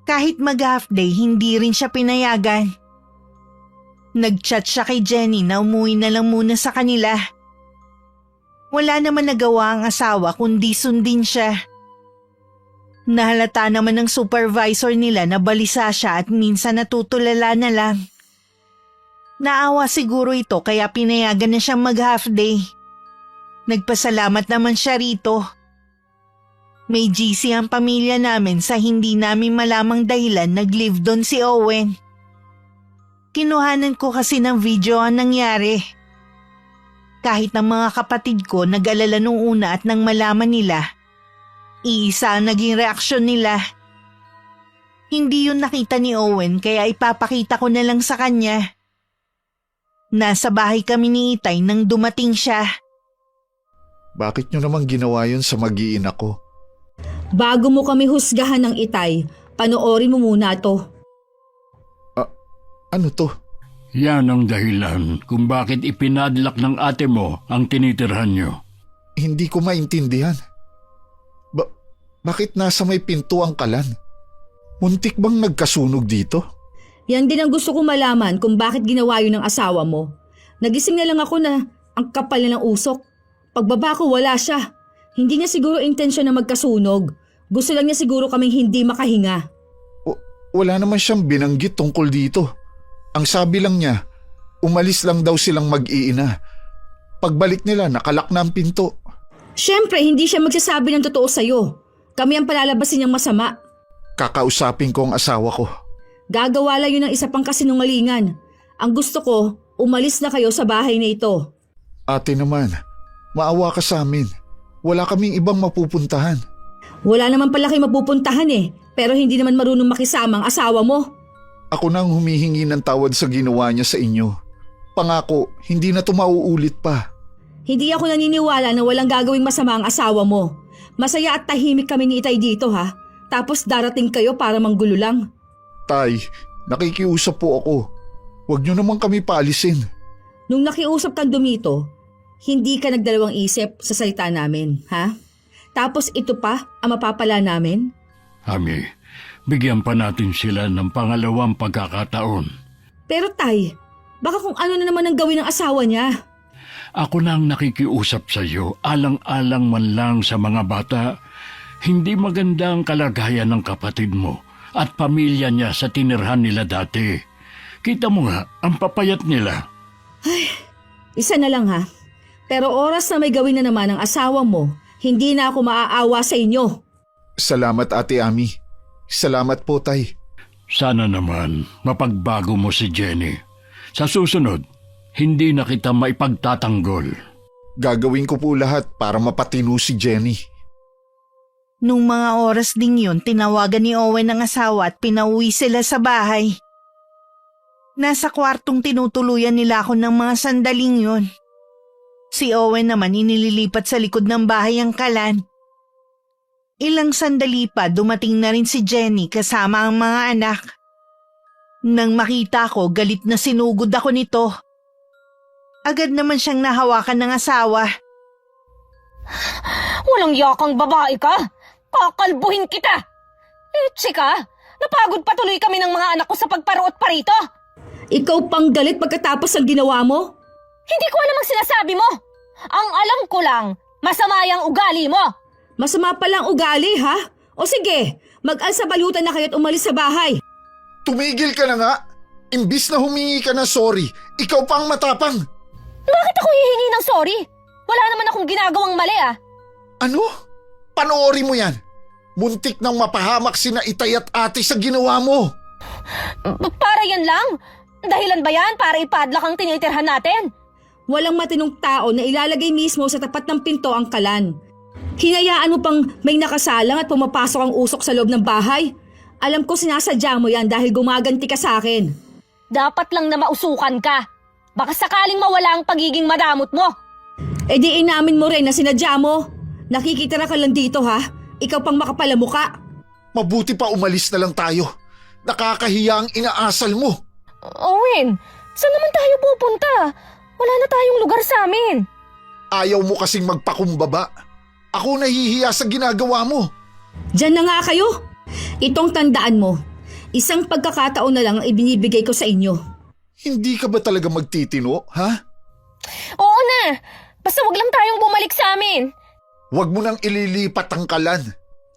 Speaker 3: Kahit mag-half day, hindi rin siya pinayagan. Nag-chat siya kay Jenny na umuwi na lang muna sa kanila. Wala naman nagawa ang asawa kundi sundin siya. Nahalata naman ng supervisor nila na balisa siya at minsan natutulala na lang. Naawa siguro ito kaya pinayagan na siyang mag-half day. Nagpasalamat naman siya rito. May GC ang pamilya namin sa hindi namin malamang dahilan nag-live doon si Owen. Kinuhanan ko kasi ng video ang nangyari. Kahit ng mga kapatid ko nag-alala nung una at nang malaman nila, iisa ang naging reaksyon nila. Hindi yun nakita ni Owen kaya ipapakita ko na lang sa kanya. Nasa bahay kami ni Itay nang dumating siya.
Speaker 4: Bakit nyo naman ginawa yun sa mag-iina ko?
Speaker 1: Bago mo kami husgahan ng itay, panoorin mo muna to.
Speaker 4: Ano to?
Speaker 2: Yan ang dahilan kung bakit ipinadlak ng ate mo ang tinitirhan nyo.
Speaker 4: Hindi ko maintindihan. Bakit nasa may pinto ang kalan? Muntik bang nagkasunog dito?
Speaker 1: Yan din ang gusto kong malaman kung bakit ginawa yun ng asawa mo. Nagising na lang ako na ang kapal na ng usok. Pagbaba ko wala siya. Hindi niya siguro intensyon na magkasunog. Gusto lang niya siguro kaming hindi makahinga.
Speaker 4: Wala naman siyang binanggit tungkol dito. Ang sabi lang niya, umalis lang daw silang mag-iina. Pagbalik nila, nakalak na ang pinto.
Speaker 1: Siyempre, hindi siya magsasabi ng totoo sa'yo. Kami ang palalabasin niyang masama.
Speaker 4: Kakausapin ko ang asawa ko.
Speaker 1: Gagawa lang yun ng isa pang kasinungalingan. Ang gusto ko, umalis na kayo sa bahay na ito.
Speaker 4: Ate naman, maawa ka sa amin. Wala kaming ibang mapupuntahan.
Speaker 1: Wala naman pala kayo mapupuntahan pero hindi naman marunong makisama ang asawa mo.
Speaker 4: Ako nang humihingi ng tawad sa ginawa niya sa inyo. Pangako, hindi na ito mauulit pa.
Speaker 1: Hindi ako naniniwala na walang gagawing masama ang asawa mo. Masaya at tahimik kami ni Itay dito ha. Tapos darating kayo para manggulo lang.
Speaker 4: Tay, nakikiusap po ako. Huwag niyo naman kami paalisin.
Speaker 1: Nung nakiusap kang dumito, hindi ka nagdalawang isip sa salita namin, ha? Tapos ito pa ang mapapala namin?
Speaker 2: Ami, bigyan pa natin sila ng pangalawang pagkakataon.
Speaker 1: Pero Tay, baka kung ano na naman ang gawin ng asawa niya.
Speaker 2: Ako na ang nakikiusap sa iyo, alang-alang man lang sa mga bata. Hindi maganda ang kalagayan ng kapatid mo at pamilya niya sa tinirhan nila dati. Kita mo nga, ang papayat nila.
Speaker 1: Isa na lang ha. Pero oras na may gawin na naman ang asawa mo, hindi na ako maaawa sa inyo.
Speaker 4: Salamat Ate Ami. Salamat po Tay.
Speaker 2: Sana naman mapagbago mo si Jenny. Sa susunod, hindi na kita maipagtatanggol.
Speaker 4: Gagawin ko po lahat para mapatino si Jenny.
Speaker 3: Nung mga oras ding yun, tinawagan ni Owen ang asawa at pinauwi sila sa bahay. Nasa kwartong tinutuluyan nila ako ng mga sandaling yun. Si Owen naman inililipat sa likod ng bahay ang kalan. Ilang sandali pa dumating na rin si Jenny kasama ang mga anak. Nang makita ko, galit na sinugod ako nito. Agad naman siyang nahawakan ng asawa.
Speaker 5: Walang yakang babae ka! Kakalbuhin kita! Chika, napagod pa tuloy kami ng mga anak ko sa pagparuot pa rito!
Speaker 1: Ikaw pang galit pagkatapos ng ginawa mo?
Speaker 5: Hindi ko alam ang sinasabi mo! Ang alam ko lang, masama yung ugali mo!
Speaker 1: Masama palang ugali ha? O sige, mag-alsa balutan na kayo at umalis sa bahay.
Speaker 4: Tumigil ka na nga! Imbis na humingi ka ng sorry, ikaw pa ang matapang!
Speaker 5: Bakit ako hihingi ng sorry? Wala naman akong ginagawang mali ah!
Speaker 4: Ano? Panoorin mo yan! Muntik nang mapahamak sina Itay at ate sa ginawa mo!
Speaker 5: Para yan lang? Dahilan ba yan para ipadlak ang tinitirhan natin?
Speaker 1: Walang matinong tao na ilalagay mismo sa tapat ng pinto ang kalan. Hinayaan mo pang may nakasalang at pumapasok ang usok sa loob ng bahay? Alam ko sinasadya mo yan dahil gumaganti ka sa akin.
Speaker 5: Dapat lang na mausukan ka. Baka sakaling mawala ang pagiging madamot mo.
Speaker 1: E di inamin mo rin na sinadya mo. Nakikitira ka lang dito ha? Ikaw pang makapalamuka.
Speaker 4: Mabuti pa umalis na lang tayo. Nakakahiya ang inaasal mo.
Speaker 5: Owen, saan naman tayo pupunta? Wala na tayong lugar sa amin.
Speaker 4: Ayaw mo kasing magpakumbaba. Ako nahihiya sa ginagawa mo.
Speaker 1: Diyan na nga kayo. Itong tandaan mo. Isang pagkakataon na lang ang ibinibigay ko sa inyo.
Speaker 4: Hindi ka ba talaga magtitino, ha?
Speaker 5: Oo na, basta wag lang tayong bumalik sa amin.
Speaker 4: Huwag mo nang ililipat ang kalan.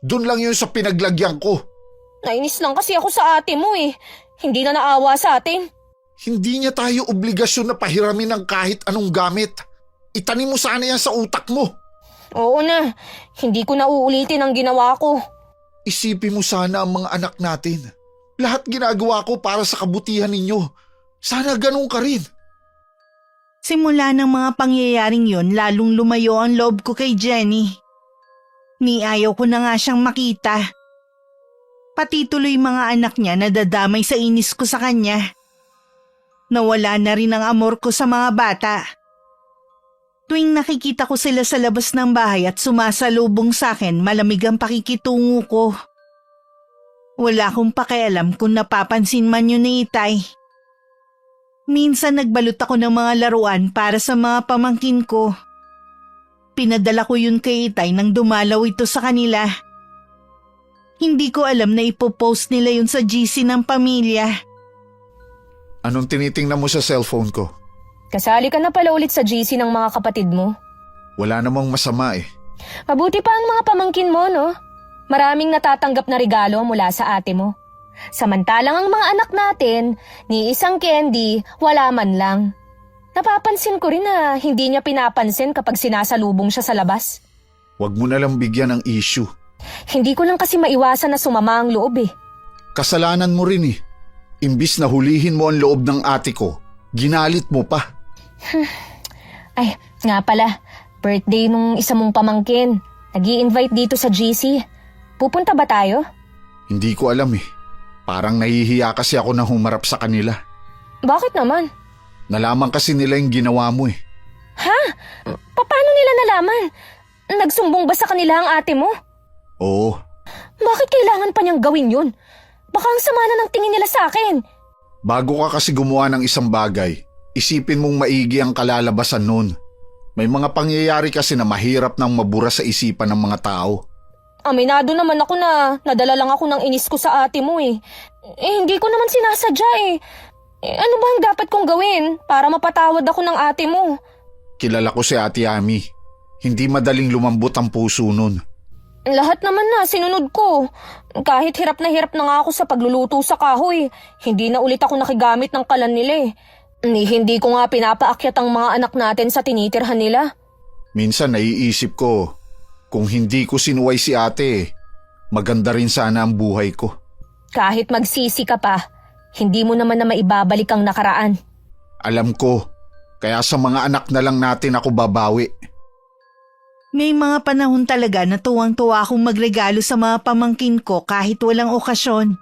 Speaker 4: Doon lang yun sa pinaglagyan ko.
Speaker 5: Nainis lang kasi ako sa ate mo eh. Hindi na naawa sa atin.
Speaker 4: Hindi niya tayo obligasyon na pahiramin ng kahit anong gamit. Itanim mo sana yan sa utak mo.
Speaker 5: Oo na, hindi ko na uulitin ang ginawa ko.
Speaker 4: Isipin mo sana ang mga anak natin. Lahat ginagawa ko para sa kabutihan ninyo. Sana ganun ka rin.
Speaker 3: Simula ng mga pangyayaring yon, lalong lumayo ang loob ko kay Jenny. Ni ayaw ko na nga siyang makita. Pati tuloy mga anak niya nadadamay sa inis ko sa kanya. Nawala na rin ang amor ko sa mga bata. Tuwing nakikita ko sila sa labas ng bahay at sumasalubong sa akin, malamig ang pakikitungo ko. Wala akong pakialam kung napapansin man yun ni Itay. Minsan nagbalot ako ng mga laruan para sa mga pamangkin ko. Pinadala ko yun kay Itay nang dumalaw ito sa kanila. Hindi ko alam na ipopost nila yun sa GC ng pamilya.
Speaker 4: Anong tinitingnan mo sa cellphone ko?
Speaker 5: Kasali ka na pala ulit sa GC ng mga kapatid mo.
Speaker 4: Wala namang masama eh.
Speaker 5: Mabuti pa ang mga pamangkin mo, no? Maraming natatanggap na regalo mula sa ate mo. Samantalang ang mga anak natin, ni isang candy, wala man lang. Napapansin ko rin na hindi niya pinapansin kapag sinasalubong siya sa labas.
Speaker 4: Huwag mo na lang bigyan ng issue.
Speaker 5: Hindi ko lang kasi maiwasan na sumama ang loob eh.
Speaker 4: Kasalanan mo rin eh. Imbis na hulihin mo ang loob ng ate ko, ginalit mo pa.
Speaker 5: Ay, nga pala, birthday nung isa mong pamangkin. Nag-i-invite dito sa GC. Pupunta ba tayo?
Speaker 4: Hindi ko alam eh. Parang nahihiya kasi ako na humarap sa kanila.
Speaker 5: Bakit naman?
Speaker 4: Nalaman kasi nila yung ginawa mo eh.
Speaker 5: Ha? Paano nila nalaman? Nagsumbong ba sa kanila ang ate mo?
Speaker 4: Oo,
Speaker 5: Bakit kailangan pa niyang gawin yun? Baka ang sama na ng tingin nila sa akin.
Speaker 4: bago ka kasi gumawa ng isang bagay, isipin mong maigi ang kalalabasan nun. May mga pangyayari kasi na mahirap nang mabura sa isipan ng mga tao.
Speaker 5: Aminado naman ako na nadala lang ako ng inis ko sa ate mo eh. Hindi ko naman sinasadya eh. Ano ba ang dapat kong gawin para mapatawad ako ng ate mo?
Speaker 4: Kilala ko si Ate Ami. Hindi madaling lumambot ang puso nun.
Speaker 5: Lahat naman na sinunod ko. Kahit hirap na nga ako sa pagluluto sa kahoy, hindi na ulit ako nakigamit ng kalan nila eh. Hindi ko nga pinapaakyat ang mga anak natin sa tinitirhan nila.
Speaker 4: Minsan naiisip ko, kung hindi ko sinuway si ate, maganda rin sana ang buhay ko.
Speaker 5: Kahit magsisi ka pa, hindi mo naman na maibabalik ang nakaraan.
Speaker 4: Alam ko, kaya sa mga anak na lang natin ako babawi.
Speaker 3: May mga panahon talaga na tuwang-tuwa akong magregalo sa mga pamangkin ko kahit walang okasyon.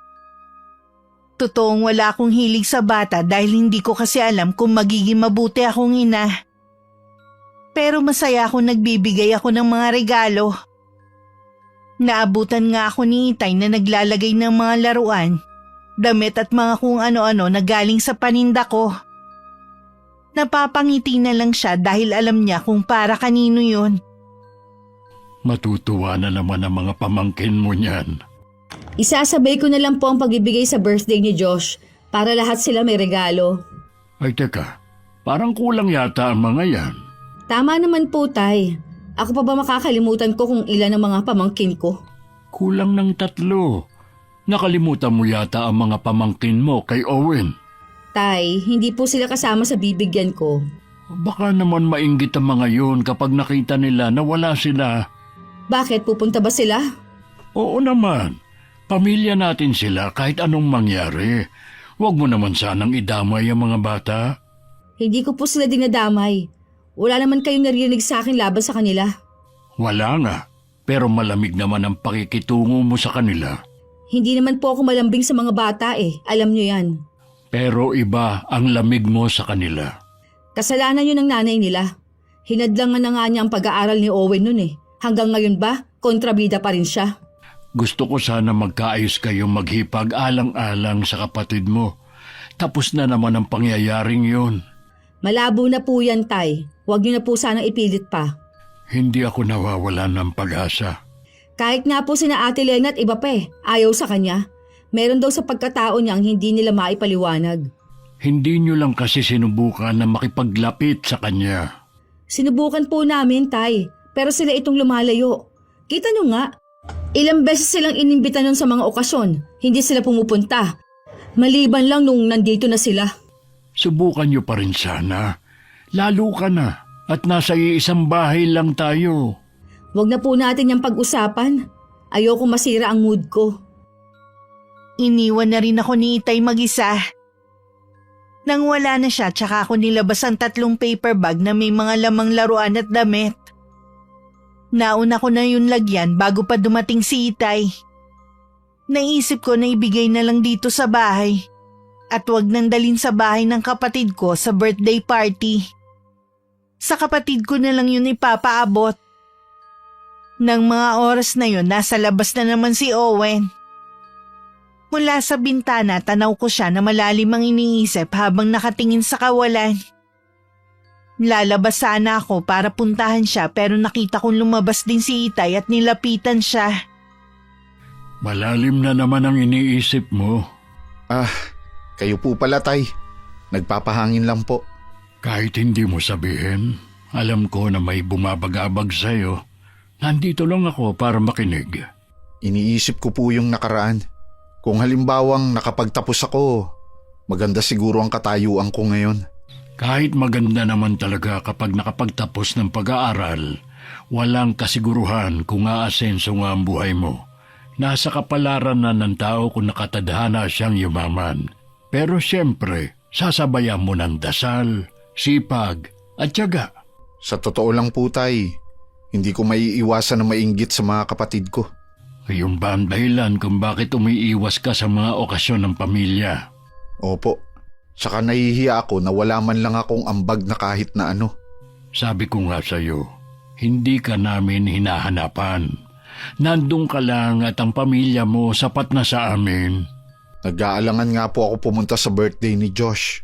Speaker 3: Totoong wala akong hilig sa bata dahil hindi ko kasi alam kung magiging mabuti akong ina. Pero masaya akong nagbibigay ako ng mga regalo. Naabutan nga ako ni Itay na naglalagay ng mga laruan, damit at mga kung ano-ano na galing sa paninda ko. Napapangiti na lang siya dahil alam niya kung para kanino yun.
Speaker 2: Matutuwa na naman ang mga pamangkin mo niyan.
Speaker 1: Isasabay ko na lang po ang pagbibigay sa birthday ni Josh para lahat sila may regalo.
Speaker 2: Ay teka, parang kulang yata ang mga yan.
Speaker 1: Tama naman po, Tay. Ako pa ba makakalimutan ko kung ilan ang mga pamangkin ko?
Speaker 2: Kulang ng 3. Nakalimutan mo yata ang mga pamangkin mo kay Owen.
Speaker 1: Tay, hindi po sila kasama sa bibigyan ko.
Speaker 2: Baka naman mainggit ang mga yun kapag nakita nila na wala sila.
Speaker 1: Bakit, pupunta ba sila?
Speaker 2: Oo naman. Pamilya natin sila kahit anong mangyari. Huwag mo naman sanang idamay ang mga bata.
Speaker 1: Hindi ko po sila dinadamay. Wala naman kayong narinig sa akin laban sa kanila.
Speaker 2: Wala nga. Pero malamig naman ang pakikitungo mo sa kanila.
Speaker 1: Hindi naman po ako malambing sa mga bata eh. Alam nyo yan.
Speaker 2: Pero iba ang lamig mo sa kanila.
Speaker 1: Kasalanan yun ng nanay nila. Hinadlangan na nga niya ang pag-aaral ni Owen nun eh. Hanggang ngayon ba, kontrabida pa rin siya.
Speaker 2: Gusto ko sana magkaayos kayong maghipag alang-alang sa kapatid mo. Tapos na naman ang pangyayaring yun.
Speaker 1: Malabo na po yan, Tay. Huwag niyo na po sanang ipilit pa.
Speaker 2: Hindi ako nawawala ng pag-asa.
Speaker 1: Kahit nga po sina Ate Lena at iba pa eh, ayaw sa kanya. Meron daw sa pagkatao niyang hindi nila maipaliwanag.
Speaker 2: Hindi nyo lang kasi sinubukan na makipaglapit sa kanya.
Speaker 1: Sinubukan po namin, Tay. Pero sila itong lumalayo. Kita nyo nga. Ilang beses silang inimbita nun sa mga okasyon. Hindi sila pumupunta. Maliban lang nung nandito na sila.
Speaker 2: Subukan nyo pa rin sana. Lalo ka na at nasa iisang bahay lang tayo.
Speaker 1: Huwag na po natin yung pag-usapan. Ayoko masira ang mood ko.
Speaker 3: Iniwan na rin ako ni Itay mag-isa. Nang wala na siya, tsaka ako nilabas ang 3 paper bag na may mga lamang laruan at damit. Nauna ko na yun lagyan bago pa dumating si Itay. Naisip ko na ibigay na lang dito sa bahay at wag nang dalhin sa bahay ng kapatid ko sa birthday party. Sa kapatid ko na lang yun ipapaabot. Nang mga oras na yun, nasa labas na naman si Owen. Mula sa bintana, tanaw ko siya na malalim ang iniisip habang nakatingin sa kawalan. Lalabas sana ako para puntahan siya pero nakita kong lumabas din si Itay at nilapitan siya.
Speaker 2: Malalim na naman ang iniisip mo.
Speaker 4: Kayo po pala, Tay. Nagpapahangin lang po.
Speaker 2: Kahit hindi mo sabihin, alam ko na may bumabagabag sa'yo. Nandito lang ako para makinig.
Speaker 4: Iniisip ko po yung nakaraan. Kung halimbawang nakapagtapos ako, maganda siguro ang katayuan ko ngayon.
Speaker 2: Kahit maganda naman talaga kapag nakapagtapos ng pag-aaral, walang kasiguruhan kung aasenso nga ang buhay mo. Nasa kapalaran na ng tao kung nakatadhana siyang yumaman. Pero siyempre, sasabayan mo ng dasal, sipag at tiyaga.
Speaker 4: Sa totoo lang po, Tay, hindi ko maiiwasan na mainggit sa mga kapatid ko.
Speaker 2: Ayun ba ang dahilan kung bakit umiiwas ka sa mga okasyon ng pamilya?
Speaker 4: Opo. Saka nahihiya ako na wala man lang akong ambag na kahit na ano.
Speaker 2: Sabi ko nga sa'yo, hindi ka namin hinahanapan. Nandun ka lang at ang pamilya mo sapat na sa amin.
Speaker 4: Nag-aalangan nga po ako pumunta sa birthday ni Josh.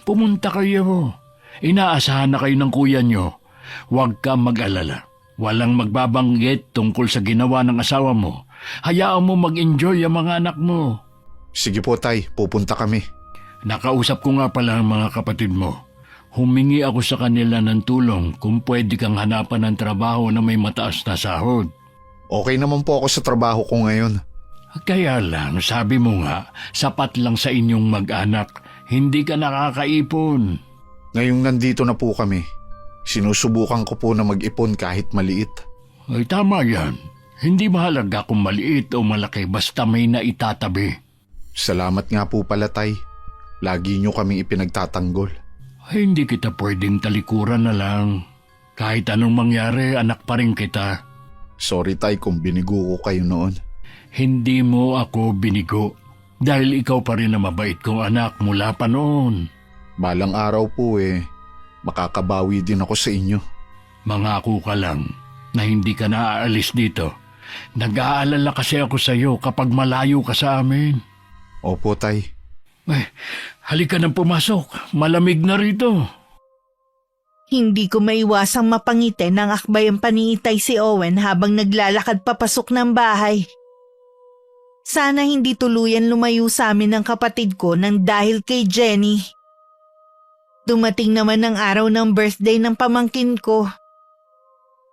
Speaker 2: Pumunta kayo. Inaasahan na kayo ng kuya nyo. Huwag ka mag-alala. Walang magbabanggit tungkol sa ginawa ng asawa mo. Hayaan mo mag-enjoy ang mga anak mo.
Speaker 4: Sige po, Tay, pupunta kami.
Speaker 2: Nakausap ko nga pala ang mga kapatid mo. Humingi ako sa kanila ng tulong kung pwede kang hanapan ng trabaho na may mataas na sahod.
Speaker 4: Okay naman po ako sa trabaho ko ngayon.
Speaker 2: Kaya lang, sabi mo nga, sapat lang sa inyong mag-anak. Hindi ka nakakaipon.
Speaker 4: Ngayong nandito na po kami, sinusubukan ko po na mag-ipon kahit maliit.
Speaker 2: Ay tama yan. Hindi mahalaga kung maliit o malaki basta may naitatabi.
Speaker 4: Salamat nga po pala, Tay. Lagi nyo kaming ipinagtatanggol.
Speaker 2: Ay, hindi kita pwedeng talikuran na lang. Kahit anong mangyari, anak pa rin kita.
Speaker 4: Sorry, Tay, kung binigo ko kayo noon.
Speaker 2: Hindi mo ako binigo. Dahil ikaw pa rin na mabait kong anak mula pa noon.
Speaker 4: Balang araw po makakabawi din ako sa inyo.
Speaker 2: Mangako ka lang na hindi ka naaalis dito. Nag-aalala kasi ako sa iyo kapag malayo ka sa amin.
Speaker 4: Opo, Tay.
Speaker 2: Halika nang pumasok. Malamig na rito.
Speaker 3: Hindi ko maiwasang mapangiti ng akbayang paniitay si Owen habang naglalakad papasok ng bahay. Sana hindi tuluyan lumayo sa amin ng kapatid ko nang dahil kay Jenny. Dumating naman ang araw ng birthday ng pamangkin ko.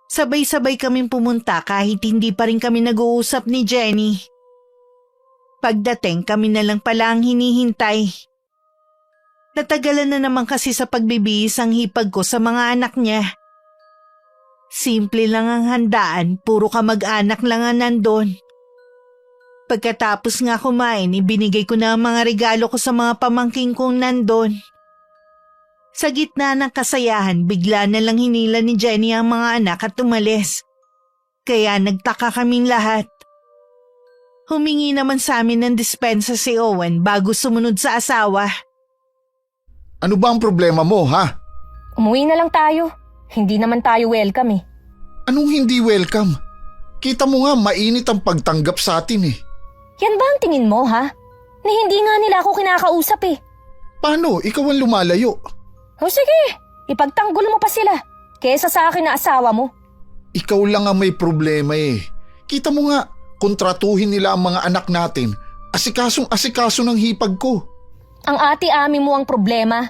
Speaker 3: Sabay-sabay kaming pumunta kahit hindi pa rin kami nag-uusap ni Jenny. Pagdating kami na lang pala ang hinihintay. Natagalan na naman kasi sa pagbibihis ang hipag ko sa mga anak niya. Simple lang ang handaan, puro kamag-anak lang ang nandun. Pagkatapos nga kumain, ibinigay ko na ang mga regalo ko sa mga pamangking kong nandun. Sa gitna ng kasayahan, bigla na lang hinila ni Jenny ang mga anak at umalis. Kaya nagtaka kaming lahat. Humingi naman sa amin ng dispensa si Owen bago sumunod sa asawa.
Speaker 4: Ano ba ang problema mo, ha?
Speaker 5: Umuwi na lang tayo. Hindi naman tayo welcome eh.
Speaker 4: Anong hindi welcome? Kita mo nga mainit ang pagtanggap sa atin eh.
Speaker 5: Yan ba ang tingin mo, ha? Na hindi nga nila ako kinakausap eh.
Speaker 4: Paano? Ikaw ang lumalayo.
Speaker 5: O sige, ipagtanggol mo pa sila. Kesa sa akin na asawa mo.
Speaker 4: Ikaw lang ang may problema eh. Kita mo nga, kontratuhin nila ang mga anak natin. Asikasong-asikaso ng hipag ko.
Speaker 5: Ang ate-ami mo ang problema.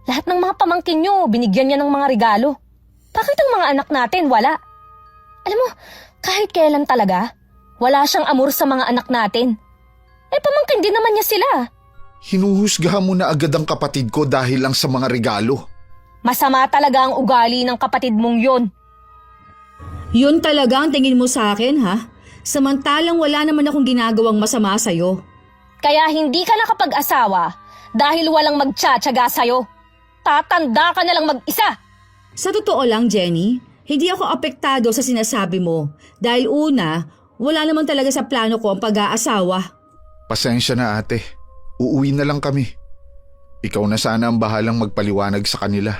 Speaker 5: Lahat ng mga pamangkin nyo, binigyan niya ng mga regalo. Bakit ang mga anak natin wala? Alam mo, kahit kailan talaga, wala siyang amor sa mga anak natin. Pamangkin din naman niya sila.
Speaker 4: Hinuhusgahan mo na agad ang kapatid ko dahil lang sa mga regalo.
Speaker 5: Masama talaga ang ugali ng kapatid mong yon.
Speaker 1: Yun talaga ang tingin mo sa akin, ha? Samantalang wala naman akong ginagawang masama sa'yo.
Speaker 5: Kaya hindi ka nakapag-asawa dahil walang magtsatsaga sa'yo. Tatanda ka na lang mag-isa.
Speaker 1: Sa totoo lang, Jenny, hindi ako apektado sa sinasabi mo. Dahil una, wala naman talaga sa plano ko ang pag-aasawa.
Speaker 4: Pasensya na, ate. Uuwi na lang kami. Ikaw na sana ang bahalang magpaliwanag sa kanila.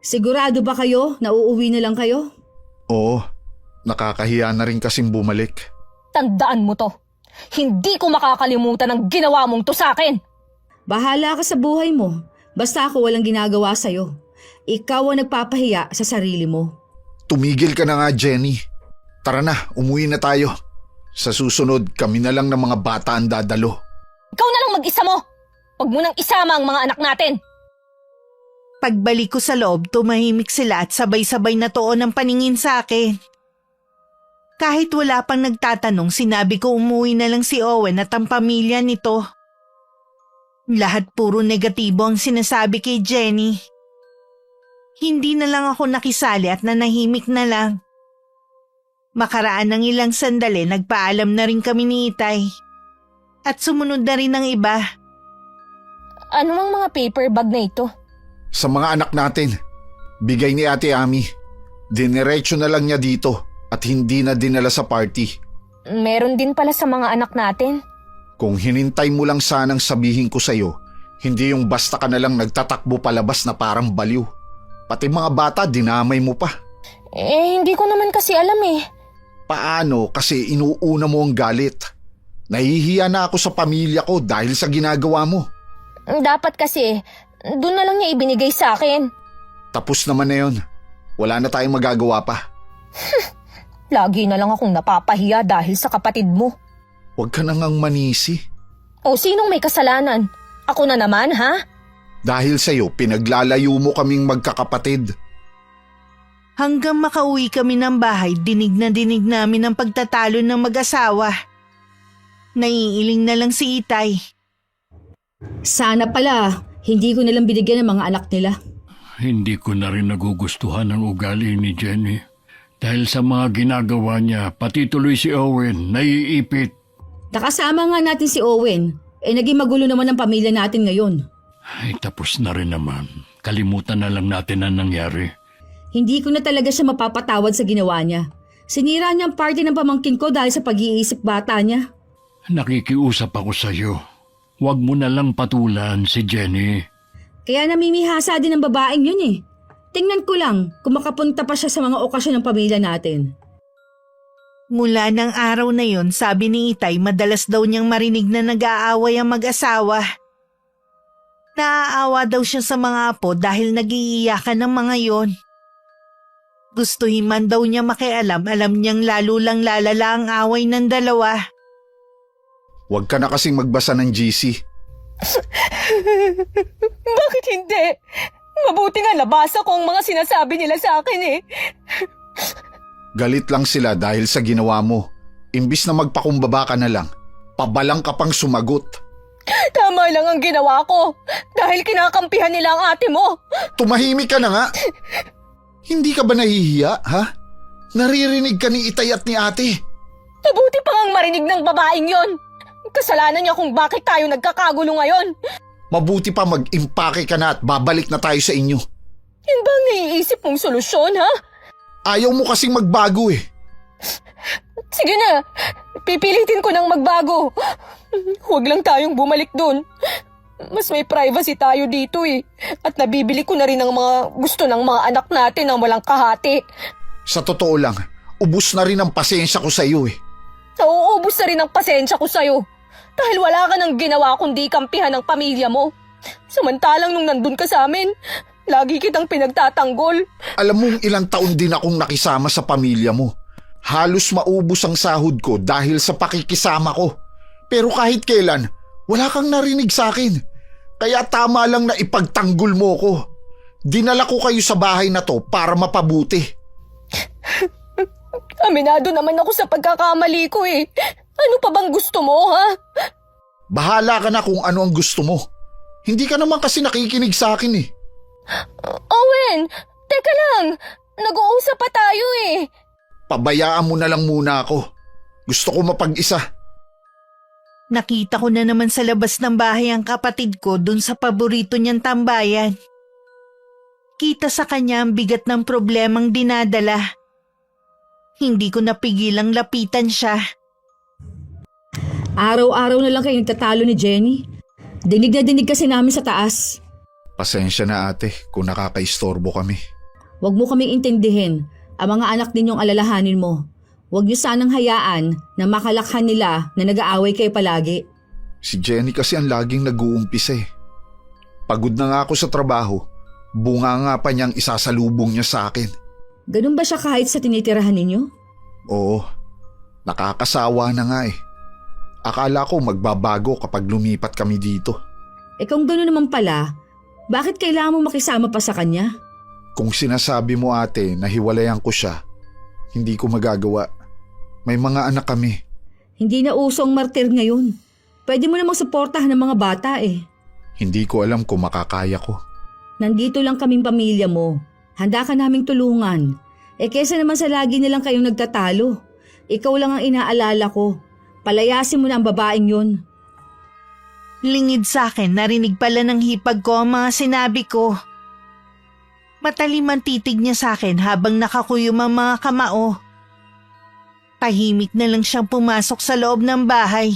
Speaker 1: Sigurado ba kayo na uuwi na lang kayo?
Speaker 4: Oo, nakakahiya na rin kasing bumalik.
Speaker 5: Tandaan mo to. Hindi ko makakalimutan ang ginawa mong to sa akin.
Speaker 1: Bahala ka sa buhay mo. Basta ako walang ginagawa sa'yo. Ikaw ang nagpapahiya sa sarili mo.
Speaker 4: Tumigil ka na nga, Jenny. Tara na, umuwi na tayo. Sa susunod, kami na lang ng mga bata ang dadalo.
Speaker 5: Ikaw na lang mag-isa mo. Huwag mo nang isama ang mga anak natin.
Speaker 3: Pagbalik ko sa loob, tumahimik sila at sabay-sabay na toon ang paningin sa akin. Kahit wala pang nagtatanong, sinabi ko umuwi na lang si Owen at ang pamilya nito. Lahat puro negatibo ang sinasabi kay Jenny. Hindi na lang ako nakisali at nanahimik na lang. Makaraan ng ilang sandali, nagpaalam na rin kami ni Itay. At sumunod na rin ng iba.
Speaker 5: Ano ang mga paper bag na ito?
Speaker 4: Sa mga anak natin, bigay ni Ate Ami. Dinerecho na lang niya dito at hindi na dinala sa party.
Speaker 5: Meron din pala sa mga anak natin.
Speaker 4: Kung hinintay mo lang sanang sabihin ko sa'yo, hindi yung basta ka na lang nagtatakbo palabas na parang baliw. Pati mga bata, dinamay mo pa.
Speaker 5: Hindi ko naman kasi alam eh.
Speaker 4: Paano? Kasi inuuna mo ang galit. Nahihiya na ako sa pamilya ko dahil sa ginagawa mo.
Speaker 5: Dapat kasi, doon na lang niya ibinigay sa akin.
Speaker 4: Tapos naman na yun. Wala na tayong magagawa pa.
Speaker 5: Lagi na lang akong napapahiya dahil sa kapatid mo.
Speaker 4: Huwag ka na ngang manisi.
Speaker 5: O sinong may kasalanan? Ako na naman, ha?
Speaker 4: Dahil sa'yo, pinaglalayo mo kaming magkakapatid.
Speaker 3: Hanggang makauwi kami ng bahay, dinig na dinig namin ang pagtatalo ng mag-asawa. Naiiling na lang si Itay.
Speaker 1: Sana pala, hindi ko nalang binigyan ng mga anak nila.
Speaker 2: Hindi ko na rin nagugustuhan ang ugali ni Jenny. Dahil sa mga ginagawa niya, pati tuloy si Owen, naiipit.
Speaker 1: Nakasama nga natin si Owen. Naging magulo naman ang pamilya natin ngayon.
Speaker 2: Ay, tapos na rin naman. Kalimutan na lang natin ang nangyari.
Speaker 1: Hindi ko na talaga siya mapapatawad sa ginawa niya. Sinira niya ang party ng pamangkin ko dahil sa pag-iisip bata niya.
Speaker 2: Nakikiusap ako sa iyo. Huwag mo na lang patulan si Jenny.
Speaker 1: Kaya namimihasa din ang babaeng yun eh. Tingnan ko lang kung makapunta pa siya sa mga okasyon ng pamilya natin.
Speaker 3: Mula ng araw na yon, sabi ni Itay, madalas daw niyang marinig na nag-aaway ang mag-asawa. Naaawa daw siya sa mga apo dahil nag-iiyakan ng mga yon. Gustuhin man daw niya makialam, alam niyang lalo lang lalala ang away ng dalawa.
Speaker 4: Huwag ka na kasing magbasa ng GC.
Speaker 5: Bakit hindi? Mabuti nga nabasa ko ang mga sinasabi nila sa akin eh.
Speaker 4: Galit lang sila dahil sa ginawa mo. Imbis na magpakumbaba ka na lang, pabalang ka pang sumagot.
Speaker 5: Tama lang ang ginawa ko dahil kinakampihan nila ang ate mo.
Speaker 4: Tumahimik ka na nga. Hindi ka ba nahihiya, ha? Naririnig ka ni Itay at ni ate.
Speaker 5: Mabuti pa ngang marinig ng babaeng yon. Kasalanan niya kung bakit tayo nagkakagulo ngayon.
Speaker 4: Mabuti pa mag-impake ka na at babalik na tayo sa inyo.
Speaker 5: Yun ba ang naiisip mong solusyon, ha?
Speaker 4: Ayaw mo kasing magbago eh.
Speaker 5: Sige na, pipilitin ko ng magbago. Huwag lang tayong bumalik dun. Mas may privacy tayo dito eh. At nabibili ko na rin ang mga gusto ng mga anak natin ng walang kahati.
Speaker 4: Sa totoo lang, ubus na rin ang pasensya ko sa iyo eh.
Speaker 5: Nauubos na rin ang pasensya ko sa'yo. Dahil wala ka nang ginawa kundi kampihan ng pamilya mo. Samantalang nung nandun ka sa amin, lagi kitang pinagtatanggol.
Speaker 4: Alam mong ilang taon din akong nakisama sa pamilya mo. Halos maubos ang sahod ko dahil sa pakikisama ko. Pero kahit kailan, wala kang narinig sa akin. Kaya tama lang na ipagtanggol mo ko. Dinala ko kayo sa bahay na to para mapabuti.
Speaker 5: Aminado naman ako sa pagkakamali ko eh. Ano pa bang gusto mo, ha?
Speaker 4: Bahala ka na kung ano ang gusto mo. Hindi ka naman kasi nakikinig sa akin eh.
Speaker 5: Owen, teka lang. Nag-uusap pa tayo eh.
Speaker 4: Pabayaan mo na lang muna ako. Gusto ko mapag-isa.
Speaker 3: Nakita ko na naman sa labas ng bahay ang kapatid ko dun sa paborito niyang tambayan. Kita sa kanya ang bigat ng problemang dinadala. Hindi ko napigilang lapitan siya.
Speaker 1: Araw-araw na lang kayo nagtatalo ni Jenny. Dinig na dinig kasi namin sa taas.
Speaker 4: Pasensya na ate kung nakakaistorbo kami.
Speaker 1: Huwag mo kaming intindihin. Ang mga anak ninyong alalahanin mo. Huwag niyo sanang hayaan na makalakhan nila na nag-aaway kayo palagi.
Speaker 4: Si Jenny kasi ang laging nag-uumpisa eh. Pagod na nga ako sa trabaho, bunga nga pa niyang isasalubong niya sa akin.
Speaker 1: Ganun ba siya kahit sa tinitirahan ninyo?
Speaker 4: Oo, nakakasawa na nga eh. Akala ko magbabago kapag lumipat kami dito.
Speaker 1: Kung gano'n naman pala, bakit kailangan mo makisama pa sa kanya?
Speaker 4: Kung sinasabi mo ate na hiwalayan ko siya, hindi ko magagawa. May mga anak kami.
Speaker 1: Hindi na uso ang martir ngayon. Pwede mo namang suportahan ng mga bata eh.
Speaker 4: Hindi ko alam kung makakaya ko.
Speaker 1: Nandito lang kaming pamilya mo. Handa ka naming tulungan. Kesa naman sa lagi nilang kayong nagtatalo. Ikaw lang ang inaalala ko. Palayasin mo na ang babaeng yun.
Speaker 3: Lingid sa akin, narinig pala ng hipag ko ang mga sinabi ko. Matalim ang titig niya sa akin habang nakakuyom ang mga kamao. Tahimik na lang siyang pumasok sa loob ng bahay.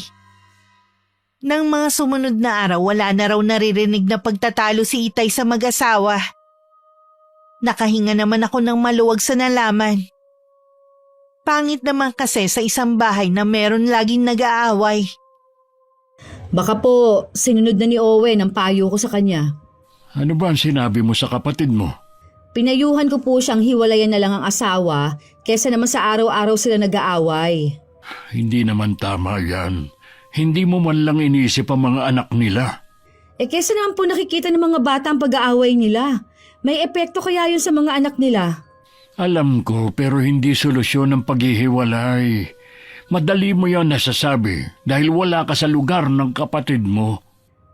Speaker 3: Nang mga sumunod na araw, wala na raw naririnig na pagtatalo si Itay sa mag-asawa. Nakahinga naman ako ng maluwag sa nalaman. Pangit naman kasi sa isang bahay na meron laging nag-aaway.
Speaker 1: Baka po sinunod na ni Owen ang payo ko sa kanya.
Speaker 2: Ano ba ang sinabi mo sa kapatid mo?
Speaker 1: Pinayuhan ko po siyang hiwalayan na lang ang asawa kesa naman sa araw-araw sila nag-aaway.
Speaker 2: Hindi naman tama yan. Hindi mo man lang iniisip ang mga anak nila.
Speaker 1: Kesa naman po nakikita ng mga bata ang pag-aaway nila. May epekto kaya yun sa mga anak nila?
Speaker 2: Alam ko pero hindi solusyon ang paghihiwalay. Madali mo yan nasasabi dahil wala ka sa lugar ng kapatid mo.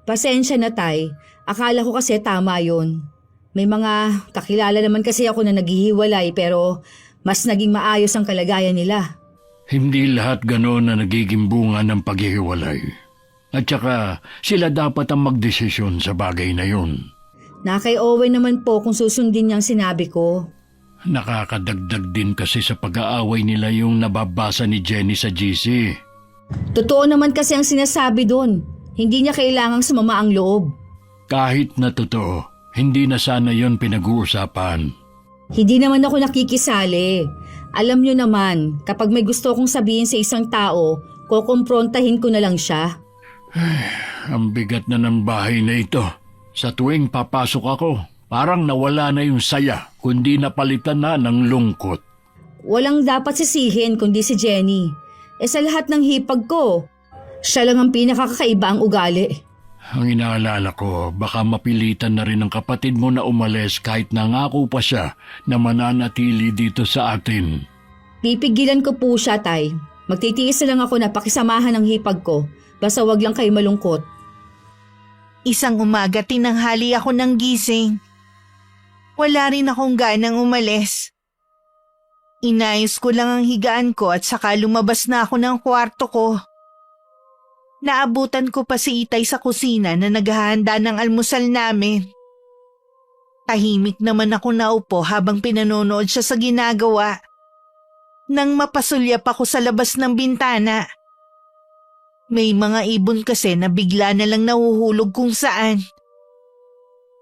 Speaker 1: Pasensya na tay. Akala ko kasi tama yun. May mga kakilala naman kasi ako na naghihiwalay pero mas naging maayos ang kalagayan nila.
Speaker 2: Hindi lahat gano'n na nagiging bunga ng paghihiwalay. At saka sila dapat ang magdesisyon sa bagay na yun.
Speaker 1: Na kay Owen naman po kung susundin niyang sinabi ko.
Speaker 2: Nakakadagdag din kasi sa pag-aaway nila yung nababasa ni Jenny sa GC.
Speaker 1: Totoo naman kasi ang sinasabi doon. Hindi niya kailangang sumama ang loob.
Speaker 2: Kahit na totoo, hindi na sana yon pinag-uusapan.
Speaker 1: Hindi naman ako nakikisali. Alam niyo naman, kapag may gusto kong sabihin sa isang tao, kukumprontahin ko na lang siya.
Speaker 2: Ang bigat na ng bahay na ito. Sa tuwing papasok ako, parang nawala na yung saya, kundi napalitan na ng lungkot.
Speaker 1: Walang dapat sisihin kundi si Jenny. Sa lahat ng hipag ko, siya lang ang pinakakaiba ang ugali.
Speaker 2: Ang inaalala ko, baka mapilitan na rin ng kapatid mo na umalis kahit nangako pa siya na mananatili dito sa atin.
Speaker 1: Pipigilan ko po siya, tay. Magtitiis na lang ako na pakisamahan ng hipag ko. Basta wag lang kayo malungkot.
Speaker 3: Isang umaga tinanghali ako ng gising. Wala rin akong ganang umalis. Inayos ko lang ang higaan ko at saka lumabas na ako ng kwarto ko. Naabutan ko pa si Itay sa kusina na naghahanda ng almusal namin. Tahimik naman ako naupo habang pinanonood siya sa ginagawa. Nang mapasulyap ako sa labas ng bintana. May mga ibon kasi na bigla na lang nahuhulog kung saan.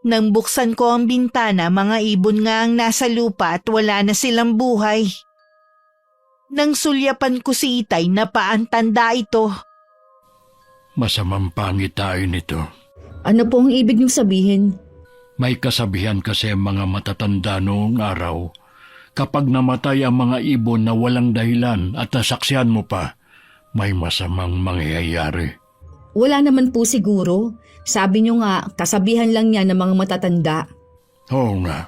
Speaker 3: Nang buksan ko ang bintana, mga ibon nga ang nasa lupa at wala na silang buhay. Nang sulyapan ko si Itay, napaantanda ito.
Speaker 2: Masamang pangit tayo nito.
Speaker 1: Ano po ang ibig niyong sabihin?
Speaker 2: May kasabihan kasi ang mga matatanda noong araw. Kapag namatay ang mga ibon na walang dahilan at nasaksihan mo pa, may masamang mangyayari.
Speaker 1: Wala naman po siguro. Sabi niyo nga, kasabihan lang niya ng mga matatanda.
Speaker 2: Oo nga,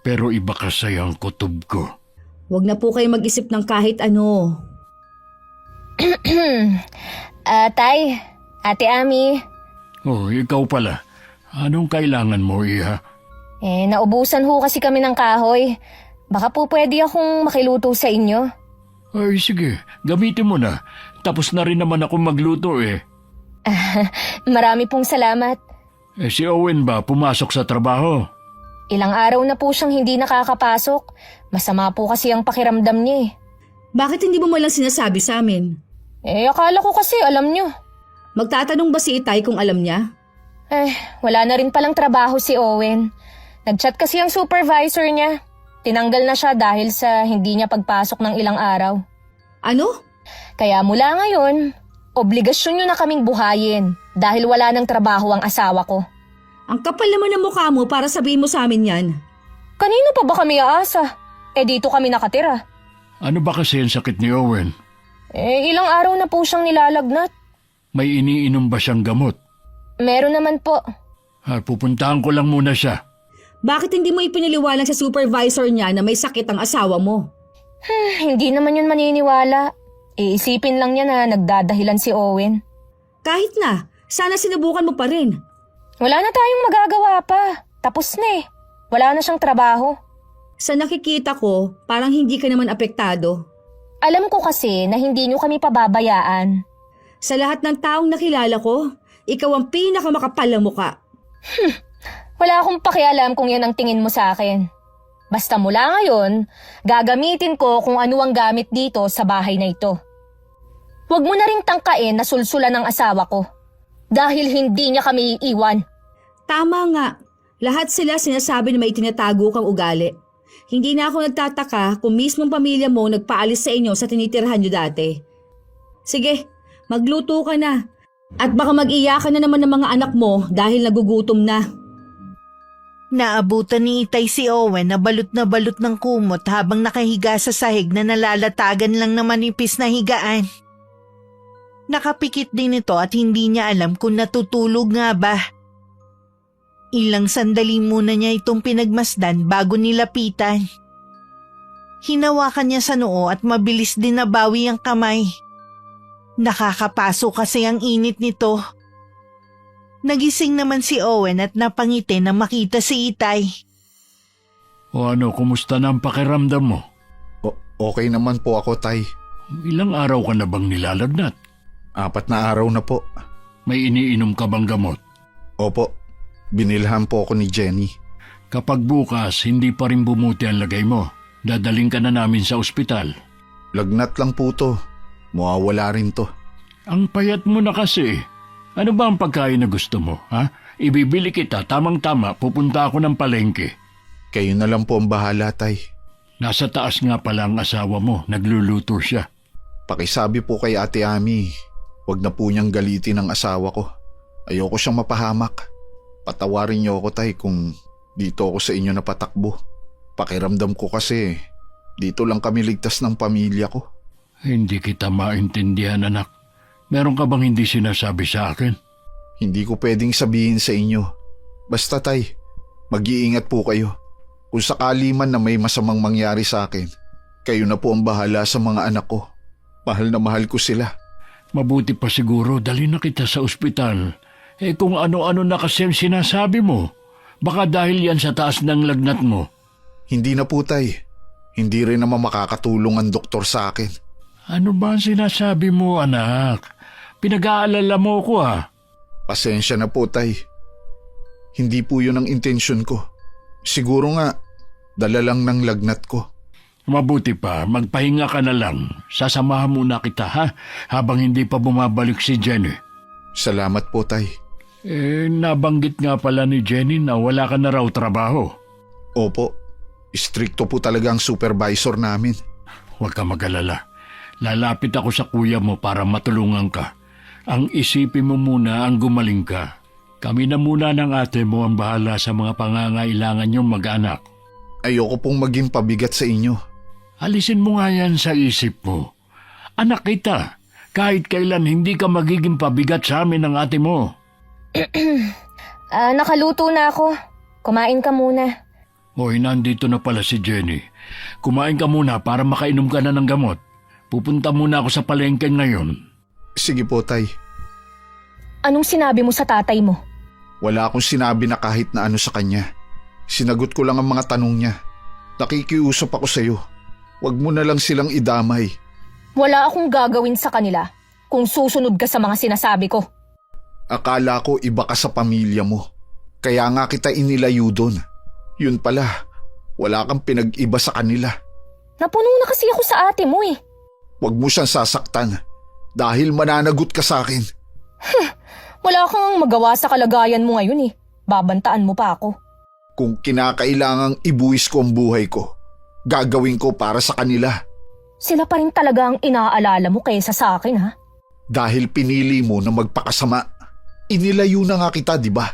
Speaker 2: pero iba kasi ang kutob ko.
Speaker 1: Huwag na po kayo mag-isip ng kahit ano.
Speaker 5: Tay, Ate Ami.
Speaker 2: Oh, ikaw pala. Anong kailangan mo, Iha?
Speaker 5: Naubusan ho kasi kami ng kahoy. Baka po pwede akong makiluto sa inyo.
Speaker 2: Ay, sige. Gamitin mo na. Tapos na rin naman ako magluto eh.
Speaker 5: Marami pong salamat.
Speaker 2: Si Owen ba pumasok sa trabaho?
Speaker 5: Ilang araw na po siyang hindi nakakapasok. Masama po kasi ang pakiramdam niya eh.
Speaker 1: Bakit hindi mo malang sinasabi sa amin?
Speaker 5: Akala ko kasi alam niyo.
Speaker 1: Magtatanong ba si Itay kung alam niya?
Speaker 5: Wala na rin palang trabaho si Owen. Nag-chat kasi ang supervisor niya. Tinanggal na siya dahil sa hindi niya pagpasok ng ilang araw.
Speaker 1: Ano?
Speaker 5: Kaya mula ngayon, obligasyon niyo na kaming buhayin dahil wala ng trabaho ang asawa ko.
Speaker 1: Ang kapal naman ng mukha mo para sabihin mo sa amin yan.
Speaker 5: Kanino pa ba kami aasa? Dito kami nakatira.
Speaker 2: Ano ba kasi ang sakit ni Owen?
Speaker 5: Ilang araw na po siyang nilalagnat.
Speaker 2: May iniinom ba siyang gamot?
Speaker 5: Meron naman po.
Speaker 2: Pupuntahan ko lang muna siya.
Speaker 1: Bakit hindi mo ipinaliwanag sa supervisor niya na may sakit ang asawa mo?
Speaker 5: Hindi naman yun maniniwala. Iisipin lang niya na nagdadahilan si Owen.
Speaker 1: Kahit na, sana sinubukan mo pa rin.
Speaker 5: Wala na tayong magagawa pa. Tapos na eh. Wala na siyang trabaho.
Speaker 1: Sa nakikita ko, parang hindi ka naman apektado.
Speaker 5: Alam ko kasi na hindi niyo kami pababayaan.
Speaker 1: Sa lahat ng taong nakilala ko, ikaw ang pinakamakapal na muka.
Speaker 5: Wala akong pakialam kung yan ang tingin mo sa akin. Basta mula ngayon, gagamitin ko kung ano ang gamit dito sa bahay na ito. Huwag mo na ring tangkain na sulsulan ng asawa ko. Dahil hindi niya kami iiwan.
Speaker 1: Tama nga, lahat sila sinasabi na may tinatago kang ugali. Hindi na ako nagtataka kung mismong pamilya mo nagpaalis sa inyo sa tinitirhan nyo dati. Sige, magluto ka na. At baka mag-iyakan na naman ng mga anak mo dahil nagugutom na.
Speaker 3: Naabutan ni Itay si Owen na balot ng kumot habang nakahiga sa sahig na nalalatagan lang na manipis na higaan. Nakapikit din ito at hindi niya alam kung natutulog nga ba. Ilang sandali muna niya itong pinagmasdan bago nilapitan. Hinawakan niya sa noo at mabilis din nabawi ang kamay. Nakakapaso kasi ang init nito. Nagising naman si Owen at napangiti na makita si Itay.
Speaker 2: O ano, kumusta na ang pakiramdam mo?
Speaker 4: Okay naman po ako, Tay.
Speaker 2: Ilang araw ka na bang nilalagnat?
Speaker 4: 4 na araw na po.
Speaker 2: May iniinom ka bang gamot?
Speaker 4: Opo, binilhan po ako ni Jenny.
Speaker 2: Kapag bukas hindi pa rin bumuti ang lagay mo, dadaling ka na namin sa ospital.
Speaker 4: Lagnat lang po to. Mawawala rin to.
Speaker 2: Ang payat mo na kasi. Ano ba ang pagkain na gusto mo, ha? Ibibili kita, tamang-tama, pupunta ako ng palengke.
Speaker 4: Kayo na lang po ang bahala, Tay.
Speaker 2: Nasa taas nga pala ang asawa mo, nagluluto siya.
Speaker 4: Pakisabi po kay Ate Ami, wag na po niyang galitin ang asawa ko. Ayoko siyang mapahamak. Patawarin niyo ako, Tay, kung dito ako sa inyo napatakbo. Pakiramdam ko kasi, dito lang kami ligtas ng pamilya ko.
Speaker 2: Hindi kita maintindihan, anak. Meron ka bang hindi sinasabi sa akin?
Speaker 4: Hindi ko pwedeng sabihin sa inyo. Basta, Tay, mag-iingat po kayo. Kung sakali man na may masamang mangyari sa akin, kayo na po ang bahala sa mga anak ko. Mahal na mahal ko sila.
Speaker 2: Mabuti pa siguro dali na kita sa ospital. Kung ano-ano na kasi ang sinasabi mo, baka dahil yan sa taas ng lagnat mo.
Speaker 4: Hindi na po, Tay. Hindi rin naman makakatulong ang doktor sa akin.
Speaker 2: Ano ba ang sinasabi mo, anak? Pinag-aalala mo ko, ha?
Speaker 4: Pasensya na po, Tay. Hindi po yun ang intensyon ko. Siguro nga, dala lang ng lagnat ko.
Speaker 2: Mabuti pa, magpahinga ka na lang. Sasamahan muna kita, ha? Habang hindi pa bumabalik si Jenny.
Speaker 4: Salamat po, Tay.
Speaker 2: Nabanggit nga pala ni Jenny na wala ka na raw trabaho.
Speaker 4: Opo, stricto po talaga ang supervisor namin.
Speaker 2: Huwag ka mag-alala. Lalapit ako sa kuya mo para matulungan ka. Ang isipin mo muna ang gumaling ka. Kami na muna ng ate mo ang bahala sa mga pangangailangan niyong mag-anak.
Speaker 4: Ayoko pong maging pabigat sa inyo.
Speaker 2: Alisin mo nga yan sa isip mo. Anak kita, kahit kailan hindi ka magiging pabigat sa amin ng ate mo.
Speaker 5: Nakaluto na ako. Kumain ka muna.
Speaker 2: Hoy, nandito na pala si Jenny. Kumain ka muna para makainom ka na ng gamot. Pupunta muna ako sa palengke ngayon.
Speaker 4: Sige po, Tay.
Speaker 5: Anong sinabi mo sa tatay mo?
Speaker 4: Wala akong sinabi na kahit na ano sa kanya. Sinagot ko lang ang mga tanong niya. Nakikiusap ako sa'yo. Huwag mo na lang silang idamay.
Speaker 5: Wala akong gagawin sa kanila kung susunod ka sa mga sinasabi ko.
Speaker 4: Akala ko iba ka sa pamilya mo. Kaya nga kita inilayo doon. Yun pala, wala kang pinag-iba sa kanila.
Speaker 5: Napuno na kasi ako sa ate mo eh.
Speaker 4: Huwag mo siyang sasaktan dahil mananagot ka sa akin.
Speaker 5: Wala kang magawa sa kalagayan mo ngayon eh. Babantaan mo pa ako.
Speaker 4: Kung kinakailangang ibuwis ko ang buhay ko, gagawin ko para sa kanila.
Speaker 5: Sila pa rin talaga ang inaalala mo kaysa sa akin, ha?
Speaker 4: Dahil pinili mo na magpakasama, inilayo na nga kita, di ba?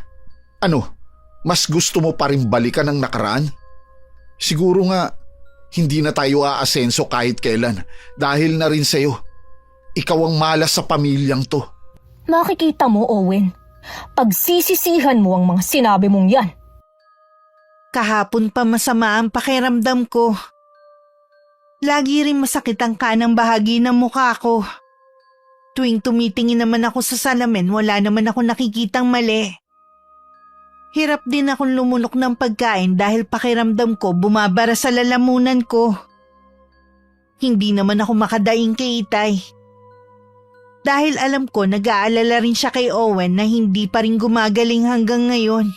Speaker 4: Ano, mas gusto mo pa rin balikan ang nakaraan? Siguro nga, hindi na tayo aasenso kahit kailan dahil na rin sa'yo. Ikaw ang malas sa pamilyang to.
Speaker 5: Makikita mo, Owen. Pagsisisihan mo ang mga sinabi mong yan.
Speaker 3: Kahapon pa masama ang pakiramdam ko. Lagi rin masakit ang kanang bahagi ng mukha ko. Tuwing tumitingin naman ako sa salamin, wala naman ako nakikitang mali. Hirap din akong lumunok ng pagkain dahil pakiramdam ko bumabara sa lalamunan ko. Hindi naman ako makadaing kay Itay. Dahil alam ko nag-aalala rin siya kay Owen na hindi pa rin gumagaling hanggang ngayon.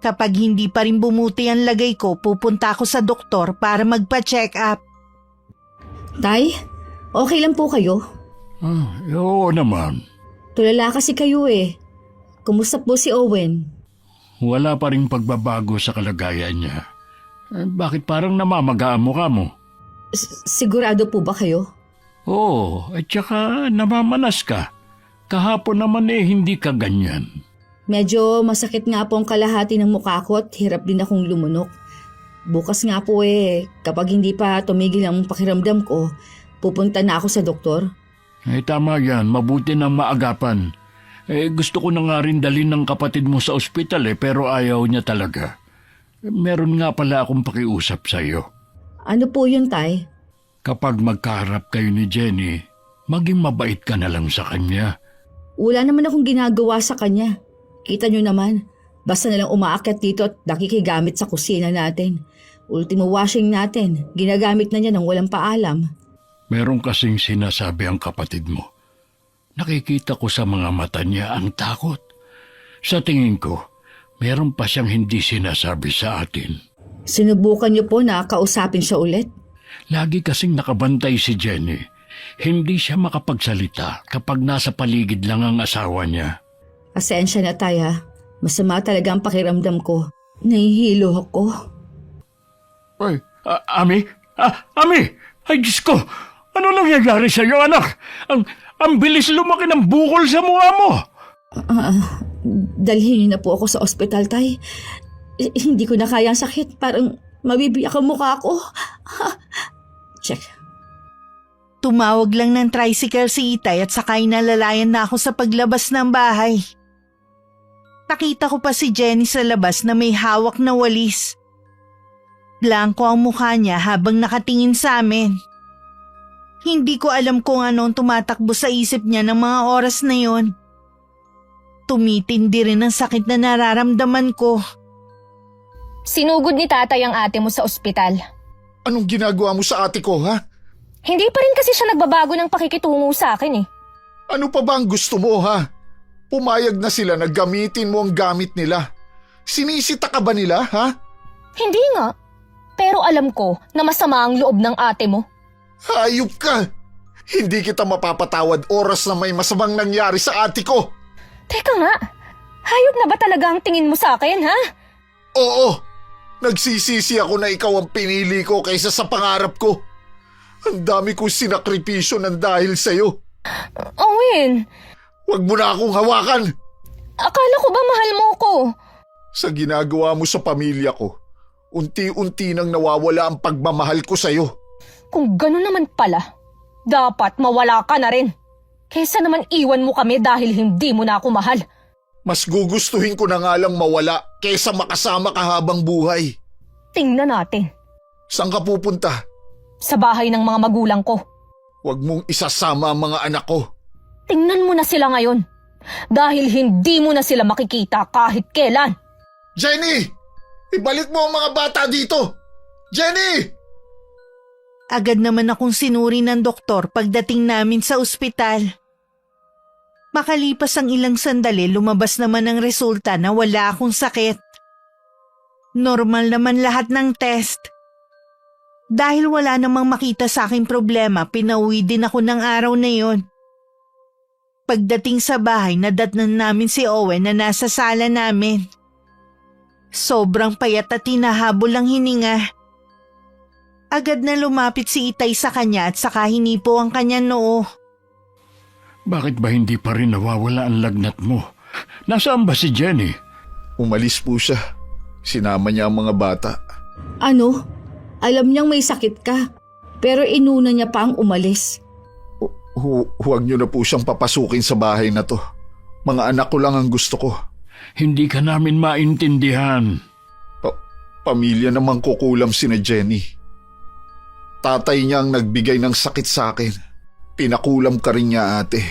Speaker 3: Kapag hindi pa rin bumuti ang lagay ko, pupunta ako sa doktor para magpa-check up.
Speaker 1: Tay, okay lang po kayo?
Speaker 2: Oo naman.
Speaker 1: Tulala kasi kayo eh. Kumusta po si Owen?
Speaker 2: Wala pa ring pagbabago sa kalagayan niya. Bakit parang namamaga ang mukha mo?
Speaker 1: Sigurado po ba kayo?
Speaker 2: Oo, at saka namamanas ka. Kahapon naman hindi ka ganyan.
Speaker 1: Medyo masakit nga po ang kalahati ng mukha ko at hirap din akong lumunok. Bukas nga po kapag hindi pa tumigil ang pakiramdam ko, pupunta na ako sa doktor.
Speaker 2: Tama yan, mabuti nang maagapan. Gusto ko na nga rin dalhin ng kapatid mo sa ospital pero ayaw niya talaga. Meron nga pala akong pakiusap sa iyo.
Speaker 1: Ano po yun, Tay?
Speaker 2: Kapag magkaharap kayo ni Jenny, maging mabait ka na lang sa kanya.
Speaker 1: Wala naman akong ginagawa sa kanya. Kita nyo naman, basta nalang umaakyat dito at nakikigamit sa kusina natin. Ultimo washing natin, ginagamit na niya nang walang paalam.
Speaker 2: Meron kasing sinasabi ang kapatid mo. Nakikita ko sa mga mata niya ang takot. Sa tingin ko, meron pa siyang hindi sinasabi sa atin.
Speaker 1: Sinubukan niyo po na kausapin siya ulit?
Speaker 2: Lagi kasing nakabantay si Jenny. Hindi siya makapagsalita kapag nasa paligid lang ang asawa niya.
Speaker 1: Pasensya na, Tay, ha. Masama talaga ang pakiramdam ko. Nahihilo ako.
Speaker 2: Ay, Ami? Ami! Ay, Diyos ko! Ano nangyayari sa iyo, anak? Ang bilis lumaki ng bukol sa mukha mo!
Speaker 1: Dalhin niyo na po ako sa ospital, Tay. Hindi ko na kaya ang sakit. Parang mabibiyak ang mukha ko. Check.
Speaker 3: Tumawag lang ng tricycle si Itay at sakay na lalayan na ako sa paglabas ng bahay. Nakita ko pa si Jenny sa labas na may hawak na walis. Blanko ang mukha niya habang nakatingin sa amin. Hindi ko alam kung ano ang tumatakbo sa isip niya ng mga oras na yon. Tumitindi rin ang sakit na nararamdaman ko.
Speaker 5: Sinugod ni tatay ang ate mo sa ospital.
Speaker 4: Anong ginagawa mo sa ate ko, ha?
Speaker 5: Hindi pa rin kasi siya nagbabago ng pakikitungo sa akin.
Speaker 4: Ano pa ba ang gusto mo, ha? Pumayag na sila na gamitin mo ang gamit nila. Sinisita ka ba nila, ha?
Speaker 5: Hindi nga. Pero alam ko na masama ang loob ng ate mo.
Speaker 4: Hayop ka! Hindi kita mapapatawad oras na may masamang nangyari sa ate ko.
Speaker 5: Teka nga, hayop na ba talaga ang tingin mo sa akin, ha?
Speaker 4: Oo, nagsisisi ako na ikaw ang pinili ko kaysa sa pangarap ko. Ang dami kong sinakripisyo ng dahil sa'yo.
Speaker 5: Owen,
Speaker 4: Huwag mo na akong hawakan.
Speaker 5: akala ko ba mahal mo ko?
Speaker 4: Sa ginagawa mo sa pamilya ko, unti-unti nang nawawala ang pagmamahal ko sa'yo.
Speaker 5: Kung gano'n naman pala, dapat mawala ka na rin. Kesa naman iwan mo kami dahil hindi mo na ako mahal.
Speaker 4: Mas gugustuhin ko na nga lang mawala kaysa makasama ka habang buhay.
Speaker 5: Tingnan natin.
Speaker 4: Saan ka pupunta?
Speaker 5: Sa bahay ng mga magulang ko.
Speaker 4: Huwag mong isasama ang mga anak ko.
Speaker 5: Tingnan mo na sila ngayon. Dahil hindi mo na sila makikita kahit kailan.
Speaker 4: Jenny! Ibalik mo ang mga bata dito! Jenny!
Speaker 3: Agad naman akong sinuri ng doktor pagdating namin sa ospital. Makalipas ang ilang sandali, lumabas naman ang resulta na wala akong sakit. Normal naman lahat ng test. Dahil wala namang makita sa aking problema, pinauwi din ako ng araw na yon. Pagdating sa bahay, nadatnan namin si Owen na nasa sala namin. Sobrang payat at hinahabol ang hininga. Agad na lumapit si Itay sa kanya at saka hinipo ang kanyang noo.
Speaker 2: Bakit ba hindi pa rin nawawala ang lagnat mo? Nasaan ba si Jenny?
Speaker 4: Umalis po siya. Sinama niya ang mga bata.
Speaker 1: Ano? Alam niyang may sakit ka, pero inuna niya pa ang umalis.
Speaker 4: Huwag niyo na po siyang papasukin sa bahay na to. Mga anak ko lang ang gusto ko.
Speaker 2: Hindi ka namin maintindihan.
Speaker 4: Pamilya namang kukulam sina Jenny. Tatay niya ang nagbigay ng sakit sa akin. Pinakulam ka rin niya, ate.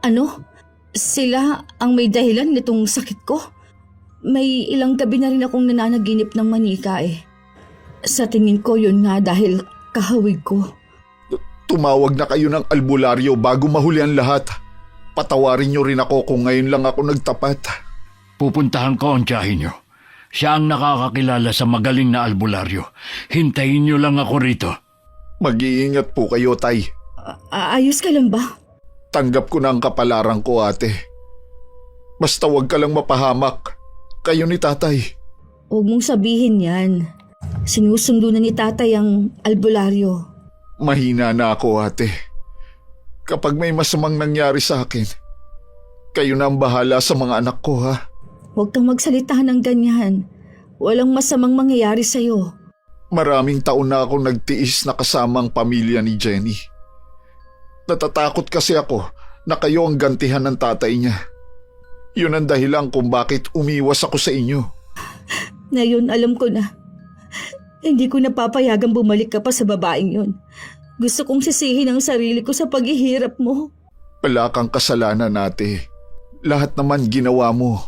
Speaker 1: Ano? Sila ang may dahilan nitong sakit ko? May ilang gabi na rin akong nananaginip ng manika eh. Sa tingin ko yun nga dahil kahawig ko.
Speaker 4: Tumawag na kayo ng albularyo bago mahuli ang lahat. Patawarin niyo rin ako kung ngayon lang ako nagtapat.
Speaker 2: Pupuntahan ko ang tiyahin niyo. Siya ang nakakakilala sa magaling na albularyo. Hintayin niyo lang ako rito.
Speaker 4: Mag-iingat po kayo, Tay.
Speaker 1: Ayos ka lang ba?
Speaker 4: Tanggap ko na ang kapalaran ko, ate. Basta wag ka lang mapahamak. Kayo ni tatay.
Speaker 1: Huwag mong sabihin yan. Sinusundo na ni tatay ang albularyo.
Speaker 4: Mahina na ako, ate. Kapag may masamang nangyari sa akin, kayo na ang bahala sa mga anak ko, ha?
Speaker 1: Huwag kang magsalita ng ganyan. Walang masamang mangyayari sa'yo.
Speaker 4: Maraming taon na akong nagtiis na kasama ang pamilya ni Jenny. Natatakot kasi ako na kayo ang gantihan ng tatay niya. Yun ang dahilan kung bakit umiwas ako sa inyo.
Speaker 1: Ngayon alam ko na. Hindi ko napapayagang bumalik ka pa sa babaeng yun. Gusto kong sisihin ang sarili ko sa paghihirap mo.
Speaker 4: Wala kang kasalanan, ate. Lahat naman ginawa mo.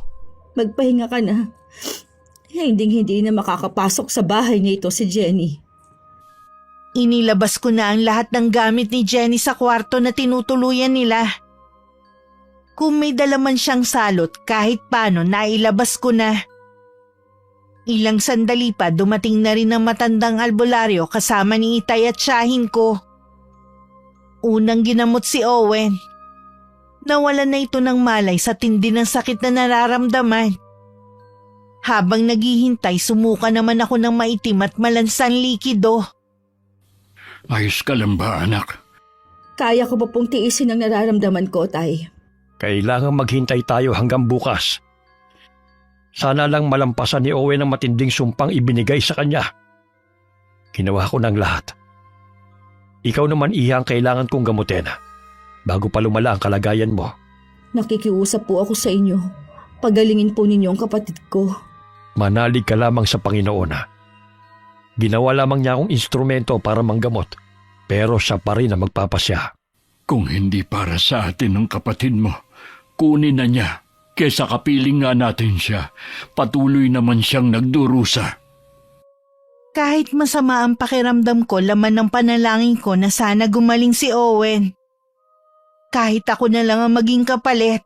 Speaker 1: Magpahinga ka na. Hindi na makakapasok sa bahay niya ito si Jenny.
Speaker 3: Inilabas ko na ang lahat ng gamit ni Jenny sa kwarto na tinutuluyan nila. Kung may dala man siyang salot, kahit paano nailabas ko na. Ilang sandali pa dumating na rin ang matandang albularyo kasama ni Itay at tiyahin ko. Unang ginamot si Owen. Nawalan na ito ng malay sa tindi ng sakit na nararamdaman. Habang naghihintay, sumuka naman ako ng maitim at malansang likido.
Speaker 2: Ayos ka lang ba, anak?
Speaker 1: Kaya ko pa pong tiisin ang nararamdaman ko, Tay.
Speaker 6: Kailangang maghintay tayo hanggang bukas. Sana lang malampasan ni Owen ang matinding sumpang ibinigay sa kanya. Ginawa ko ng lahat. Ikaw naman, Iha, ang kailangan kong gamutin bago pa lumala ang kalagayan mo.
Speaker 1: Nakikiusap po ako sa inyo. Pagalingin po ninyo ang kapatid ko.
Speaker 6: Manalig ka lamang sa Panginoon. Ginawa lamang niya akong instrumento para manggamot, pero siya pa rin ang magpapasya.
Speaker 2: Kung hindi para sa atin ng kapatid mo, kunin na niya. Kesa kapiling nga natin siya, patuloy naman siyang nagdurusa.
Speaker 3: Kahit masama ang pakiramdam ko, laman ng panalangin ko na sana gumaling si Owen. Kahit ako na lang ang maging kapalit.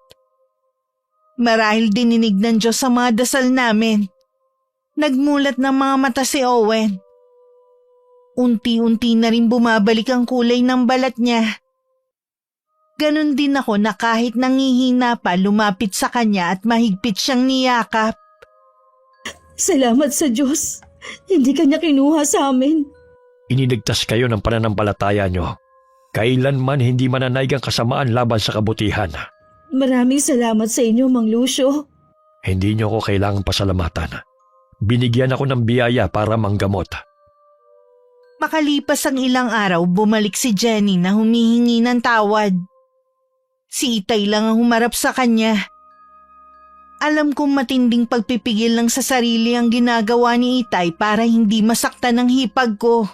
Speaker 3: Marahil dininig ng Diyos sa mga dasal namin. Nagmulat ng mga mata si Owen. Unti-unti na rin bumabalik ang kulay ng balat niya. Ganon din ako na kahit nangihina pa, lumapit sa kanya at mahigpit siyang niyakap.
Speaker 1: Salamat sa Diyos. Hindi ka niya kinuha sa amin.
Speaker 6: Iniligtas kayo ng pananampalataya nyo. Kailanman hindi mananaig ang kasamaan laban sa kabutihan.
Speaker 1: Maraming salamat sa inyo, Mang Lucio.
Speaker 6: Hindi nyo ko kailangang pasalamatan. Binigyan ako ng biyaya para manggamot.
Speaker 3: Makalipas ang ilang araw, bumalik si Jenny na humihingi ng tawad. Si Itay lang ang humarap sa kanya. Alam kong matinding pagpipigil lang sa sarili ang ginagawa ni Itay para hindi masaktan ang hipag ko.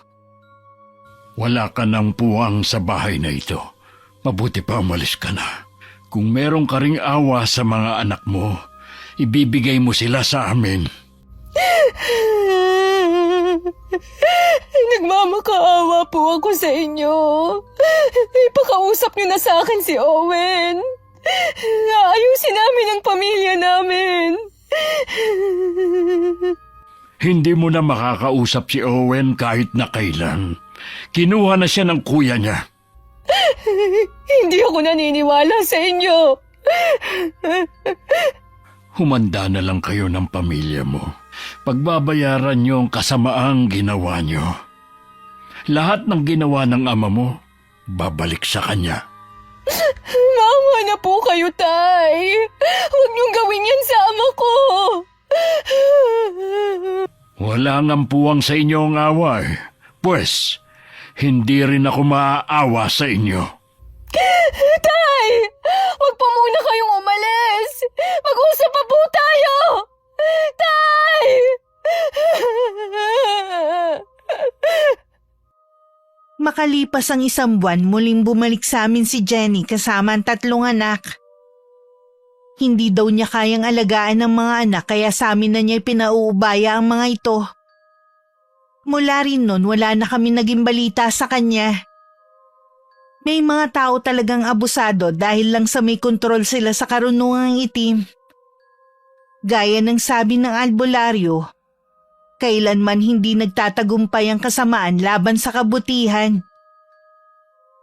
Speaker 2: Wala ka ng puwang sa bahay na ito. Mabuti pa umalis ka na. Kung meron ka ring awa sa mga anak mo, ibibigay mo sila sa amin.
Speaker 5: Nagmamakaawa po ako sa inyo. Ipakausap niyo na sa akin si Owen. Ayusin namin ang pamilya namin.
Speaker 2: Hindi mo na makakausap si Owen kahit na kailan. Kinuha na siya ng kuya niya.
Speaker 5: Hindi ako naniniwala sa inyo.
Speaker 2: Humanda na lang kayo ng pamilya mo. Pagbabayaran niyo ang kasamaang ginawa niyo. lahat ng ginawa ng ama mo, babalik sa kanya.
Speaker 5: Maawa na po kayo, Tay. Huwag niyong gawin yan sa ama ko.
Speaker 2: Wala ngang puwang sa inyo ang awa eh. Pues, hindi rin ako maaawa sa inyo.
Speaker 5: Tay! Huwag pa muna kayong umalis. Mag-usap pa po tayo. Tay!
Speaker 3: Makalipas ang 1 buwan, muling bumalik sa amin si Jenny kasama ang 3 anak. Hindi daw niya kayang alagaan ng mga anak kaya sa amin na niya pinauubaya ang mga ito. Mula rin nun, wala na kami naging balita sa kanya. May mga tao talagang abusado dahil lang sa may kontrol sila sa karunungang itim. Gaya ng sabi ng albularyo, kailanman hindi nagtatagumpay ang kasamaan laban sa kabutihan.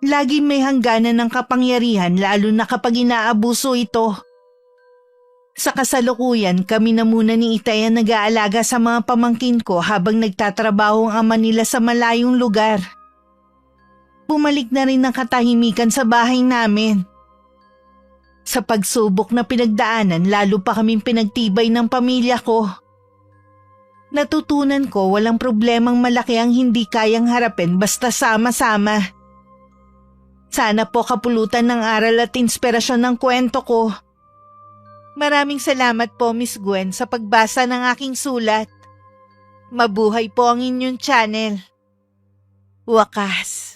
Speaker 3: Laging may hangganan ng kapangyarihan lalo na kapag inaabuso ito. Sa kasalukuyan, kami na muna ni Itay ang nag-aalaga sa mga pamangkin ko habang nagtatrabaho ang ama nila sa malayong lugar. Bumalik na rin ang katahimikan sa bahay namin. Sa pagsubok na pinagdaanan, lalo pa kaming pinagtibay ng pamilya ko. Natutunan ko walang problemang malaki ang hindi kayang harapin basta sama-sama. Sana po kapulutan ng aral at inspirasyon ng kwento ko. Maraming salamat po, Miss Gwen, sa pagbasa ng aking sulat. Mabuhay po ang inyong channel. Wakas.